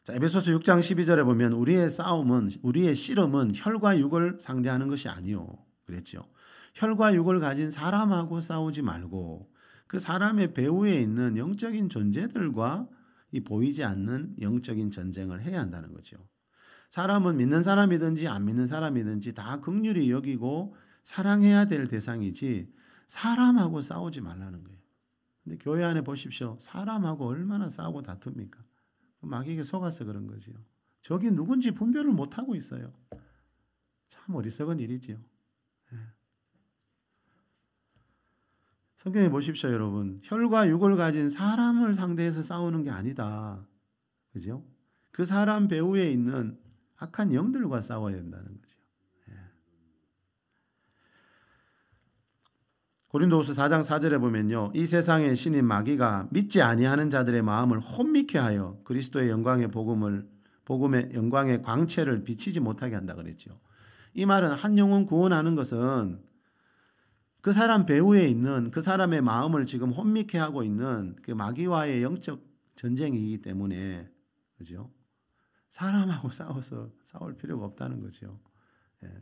자, 에베소서 6장 12절에 보면 우리의 씨름은 혈과 육을 상대하는 것이 아니요. 그랬죠. 혈과 육을 가진 사람하고 싸우지 말고 그 사람의 배후에 있는 영적인 존재들과 이 보이지 않는 영적인 전쟁을 해야 한다는 거죠. 사람은 믿는 사람이든지 안 믿는 사람이든지 다 긍휼히 여기고 사랑해야 될 대상이지 사람하고 싸우지 말라는 거예요. 근데 교회 안에 보십시오. 사람하고 얼마나 싸우고 다툽니까? 마귀에게 속아서 그런 거지요. 저기 누군지 분별을 못하고 있어요. 참 어리석은 일이지요. 성경에 보십시오, 여러분. 혈과 육을 가진 사람을 상대해서 싸우는 게 아니다. 그죠? 그 사람 배후에 있는 악한 영들과 싸워야 된다는 거죠. 고린도후서 4장 4절에 보면요, 이 세상의 신인 마귀가 믿지 아니하는 자들의 마음을 혼미케 하여 그리스도의 복음의 영광의 광채를 비치지 못하게 한다 그랬죠. 이 말은 한 영혼 구원하는 것은 그 사람 배후에 있는 그 사람의 마음을 지금 혼미케 하고 있는 그 마귀와의 영적 전쟁이기 때문에, 그죠? 사람하고 싸울 필요가 없다는 거죠.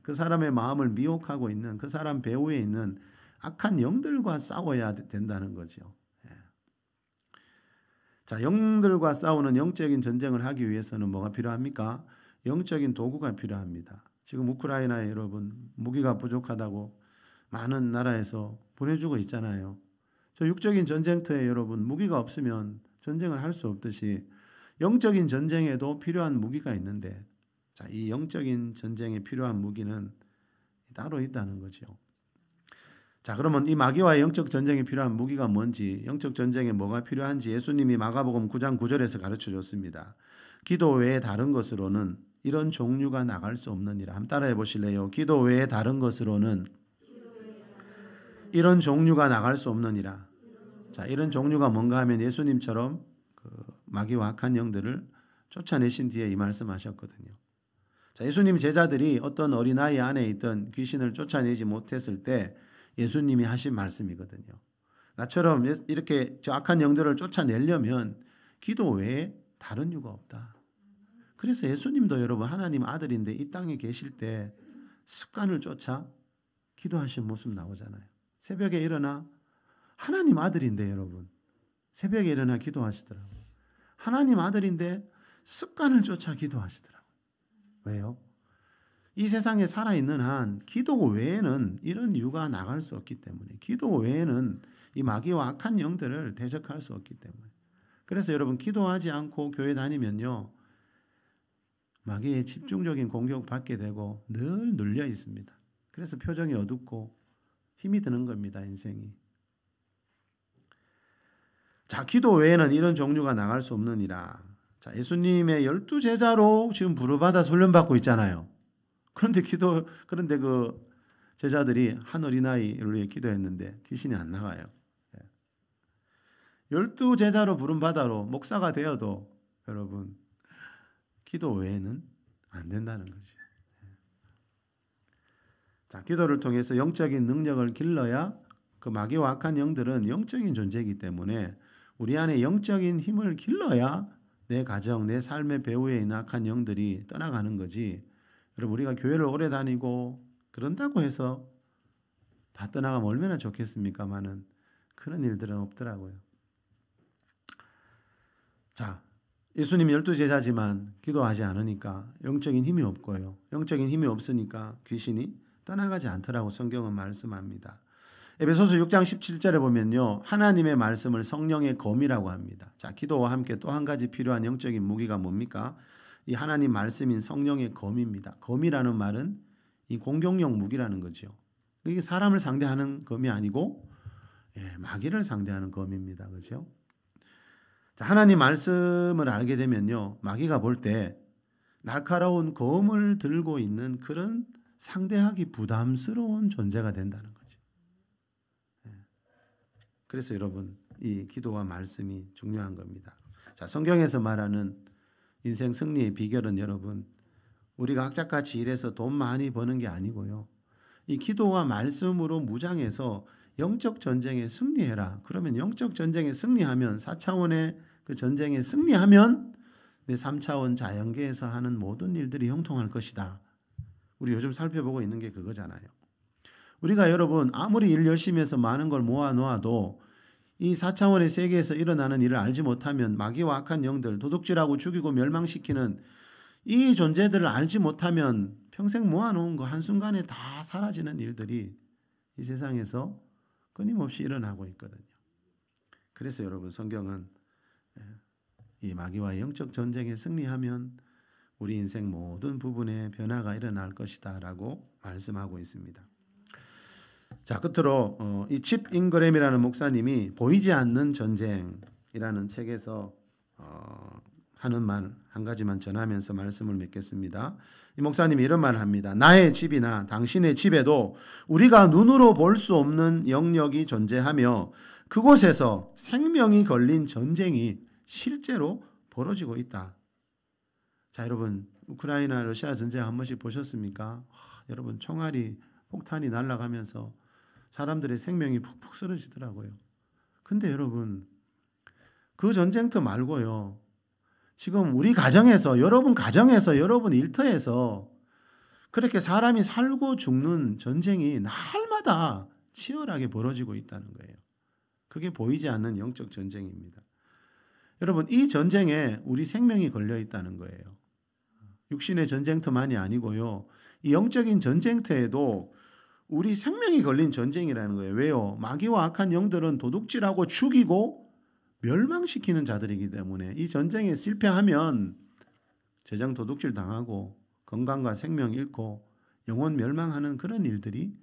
그 사람의 마음을 미혹하고 있는 그 사람 배후에 있는 악한 영들과 싸워야 된다는 거죠. 자, 영들과 싸우는 영적인 전쟁을 하기 위해서는 뭐가 필요합니까? 영적인 도구가 필요합니다. 지금 우크라이나에 여러분 무기가 부족하다고 많은 나라에서 보내주고 있잖아요. 저 육적인 전쟁터에 여러분 무기가 없으면 전쟁을 할 수 없듯이 영적인 전쟁에도 필요한 무기가 있는데, 자, 이 영적인 전쟁에 필요한 무기는 따로 있다는 거죠. 자, 그러면 이 마귀와의 영적 전쟁에 필요한 무기가 뭔지, 영적 전쟁에 뭐가 필요한지 예수님이 마가복음 9장 9절에서 가르쳐 줬습니다. 기도 외에 다른 것으로는 이런 종류가 나갈 수 없느니라. 한번 따라해 보실래요? 기도 외에 다른 것으로는 이런 종류가 나갈 수 없느니라. 자, 이런 종류가 뭔가 하면 예수님처럼 그 마귀와 악한 영들을 쫓아내신 뒤에 이 말씀하셨거든요. 자, 예수님 제자들이 어떤 어린아이 안에 있던 귀신을 쫓아내지 못했을 때 예수님이 하신 말씀이거든요. 나처럼 이렇게 저 악한 영들을 쫓아내려면 기도 외에 다른 이유가 없다. 그래서 예수님도 여러분 하나님 아들인데 이 땅에 계실 때 습관을 쫓아 기도하신 모습 나오잖아요. 새벽에 일어나 하나님 아들인데 여러분 새벽에 일어나 기도하시더라고요. 하나님 아들인데 습관을 쫓아 기도하시더라고요. 왜요? 이 세상에 살아있는 한 기도 외에는 이런 이유가 나갈 수 없기 때문에, 기도 외에는 이 마귀와 악한 영들을 대적할 수 없기 때문에. 그래서 여러분 기도하지 않고 교회 다니면요 마귀의 집중적인 공격 받게 되고 늘 눌려 있습니다. 그래서 표정이 어둡고 힘이 드는 겁니다, 인생이. 자, 기도 외에는 이런 종류가 나갈 수 없느니라. 자, 예수님의 12제자로 지금 부르받아 훈련받고 있잖아요. 그런데 그 제자들이 한 어린아이를 위해 기도했는데 귀신이 안 나가요. 12제자로 부름받아로 목사가 되어도 여러분 기도 외에는 안 된다는 거죠. 자, 기도를 통해서 영적인 능력을 길러야 그 마귀와 악한 영들은 영적인 존재이기 때문에 우리 안에 영적인 힘을 길러야 내 가정, 내 삶의 배후에 있는 악한 영들이 떠나가는 거지. 여러분 우리가 교회를 오래 다니고 그런다고 해서 다 떠나가면 얼마나 좋겠습니까마는 그런 일들은 없더라고요. 자, 예수님 12제자지만 기도하지 않으니까 영적인 힘이 없고요. 영적인 힘이 없으니까 귀신이 떠나가지 않더라고 성경은 말씀합니다. 에베소서 6장 17절에 보면요. 하나님의 말씀을 성령의 검이라고 합니다. 자, 기도와 함께 또 한 가지 필요한 영적인 무기가 뭡니까? 이 하나님 말씀인 성령의 검입니다. 검이라는 말은 이 공격용 무기라는 거죠. 이게 사람을 상대하는 검이 아니고 마귀를 상대하는 검입니다. 그렇죠? 자, 하나님 말씀을 알게 되면요. 마귀가 볼 때 날카로운 검을 들고 있는 그런 상대하기 부담스러운 존재가 된다는 거죠. 그래서 여러분 이 기도와 말씀이 중요한 겁니다. 자, 성경에서 말하는 인생 승리의 비결은 여러분 우리가 악착같이 일해서 돈 많이 버는 게 아니고요. 이 기도와 말씀으로 무장해서 영적 전쟁에 승리해라. 그러면 영적 전쟁에 승리하면 4차원의 그 전쟁에 승리하면 내 3차원 자연계에서 하는 모든 일들이 형통할 것이다. 우리 요즘 살펴보고 있는 게 그거잖아요. 우리가 여러분 아무리 일 열심히 해서 많은 걸 모아놓아도 이 4차원의 세계에서 일어나는 일을 알지 못하면 마귀와 악한 영들, 도둑질하고 죽이고 멸망시키는 이 존재들을 알지 못하면 평생 모아놓은 거 한순간에 다 사라지는 일들이 이 세상에서 끊임없이 일어나고 있거든요. 그래서 여러분 성경은 이 마귀와 영적 전쟁에 승리하면 우리 인생 모든 부분에 변화가 일어날 것이다 라고 말씀하고 있습니다. 자, 끝으로 이 칩 잉그램이라는 목사님이 보이지 않는 전쟁이라는 책에서 하는 말 한 가지만 전하면서 말씀을 맺겠습니다. 이 목사님이 이런 말을 합니다. 나의 집이나 당신의 집에도 우리가 눈으로 볼 수 없는 영역이 존재하며 그곳에서 생명이 걸린 전쟁이 실제로 벌어지고 있다. 자, 여러분, 우크라이나 러시아 전쟁 한 번씩 보셨습니까? 여러분, 총알이 폭탄이 날아가면서 사람들의 생명이 푹푹 쓰러지더라고요. 근데 여러분, 그 전쟁터 말고요, 지금 우리 가정에서, 여러분 가정에서, 여러분 일터에서 그렇게 사람이 살고 죽는 전쟁이 날마다 치열하게 벌어지고 있다는 거예요. 그게 보이지 않는 영적 전쟁입니다. 여러분, 이 전쟁에 우리 생명이 걸려 있다는 거예요. 육신의 전쟁터만이 아니고요, 이 영적인 전쟁터에도 우리 생명이 걸린 전쟁이라는 거예요. 왜요? 마귀와 악한 영들은 도둑질하고 죽이고 멸망시키는 자들이기 때문에 이 전쟁에 실패하면 재정 도둑질 당하고 건강과 생명 잃고 영혼 멸망하는 그런 일들이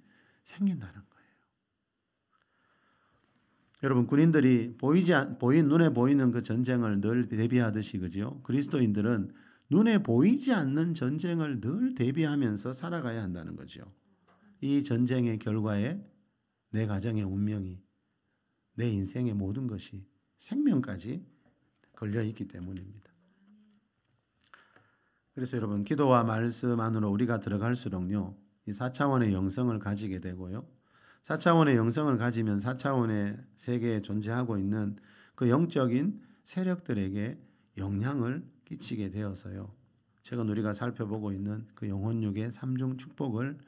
생긴다는 거예요. 여러분, 군인들이 눈에 보이는 그 전쟁을 늘 대비하듯이, 그죠? 그리스도인들은 눈에 보이지 않는 전쟁을 늘 대비하면서 살아가야 한다는 거죠. 이 전쟁의 결과에 내 가정의 운명이, 내 인생의 모든 것이, 생명까지 걸려 있기 때문입니다. 그래서 여러분, 기도와 말씀 안으로 우리가 들어갈수록요, 이 4차원의 영성을 가지게 되고요, 4차원의 영성을 가지면 4차원의 세계에 존재하고 있는 그 영적인 세력들에게 영향을 끼치게 되어서요, 최근 우리가 살펴보고 있는 그 영혼육의 3중 축복을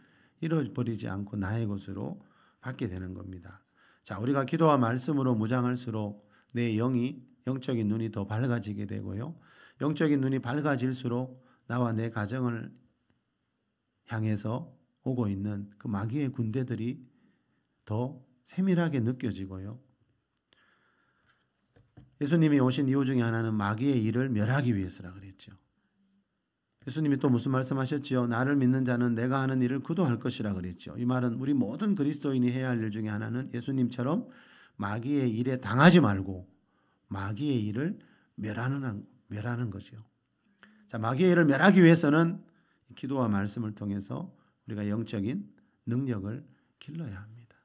잃어버리지 않고 나의 것으로 받게 되는 겁니다. 자, 우리가 기도와 말씀으로 무장할수록 내 영적인 눈이 더 밝아지게 되고요, 영적인 눈이 밝아질수록 나와 내 가정을 향해서 오고 있는 그 마귀의 군대들이 더 세밀하게 느껴지고요, 예수님이 오신 이유 중에 하나는 마귀의 일을 멸하기 위해서라 그랬죠. 예수님이 또 무슨 말씀하셨지요? 나를 믿는 자는 내가 하는 일을 그도 할 것이라 그랬죠. 이 말은 우리 모든 그리스도인이 해야 할 일 중에 하나는 예수님처럼 마귀의 일에 당하지 말고 마귀의 일을 멸하는 거죠. 자, 마귀의 일을 멸하기 위해서는 기도와 말씀을 통해서 우리가 영적인 능력을 길러야 합니다.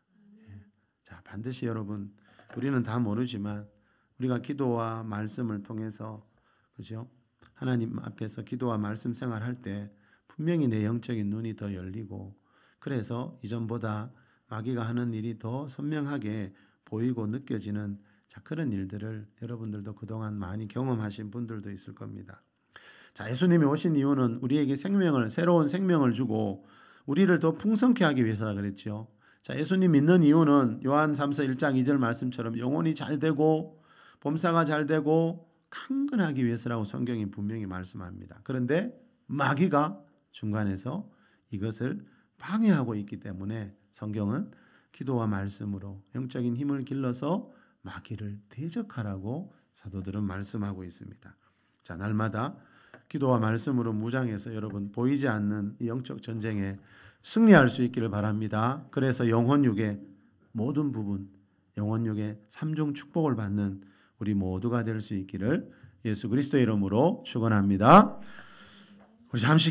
자, 반드시 여러분, 우리는 다 모르지만 우리가 기도와 말씀을 통해서, 그죠? 하나님 앞에서 기도와 말씀 생활할 때 분명히 내 영적인 눈이 더 열리고, 그래서 이전보다 마귀가 하는 일이 더 선명하게 보이고 느껴지는, 자, 그런 일들을 여러분들도 그동안 많이 경험하신 분들도 있을 겁니다. 자, 예수님이 오신 이유는 우리에게 새로운 생명을 주고 우리를 더 풍성케 하기 위해서라 그랬죠. 자, 예수님 믿는 이유는 요한 3서 1장 2절 말씀처럼 영혼이 잘 되고 범사가 잘 되고 강건하기 위해서라고 성경이 분명히 말씀합니다. 그런데 마귀가 중간에서 이것을 방해하고 있기 때문에 성경은 기도와 말씀으로 영적인 힘을 길러서 마귀를 대적하라고 사도들은 말씀하고 있습니다. 자, 날마다 기도와 말씀으로 무장해서 여러분, 보이지 않는 이 영적 전쟁에 승리할 수 있기를 바랍니다. 그래서 영혼육의 모든 부분, 영혼육의 3중 축복을 받는 우리 모두가 될 수 있기를 예수 그리스도의 이름으로 축원합니다. 우리 잠시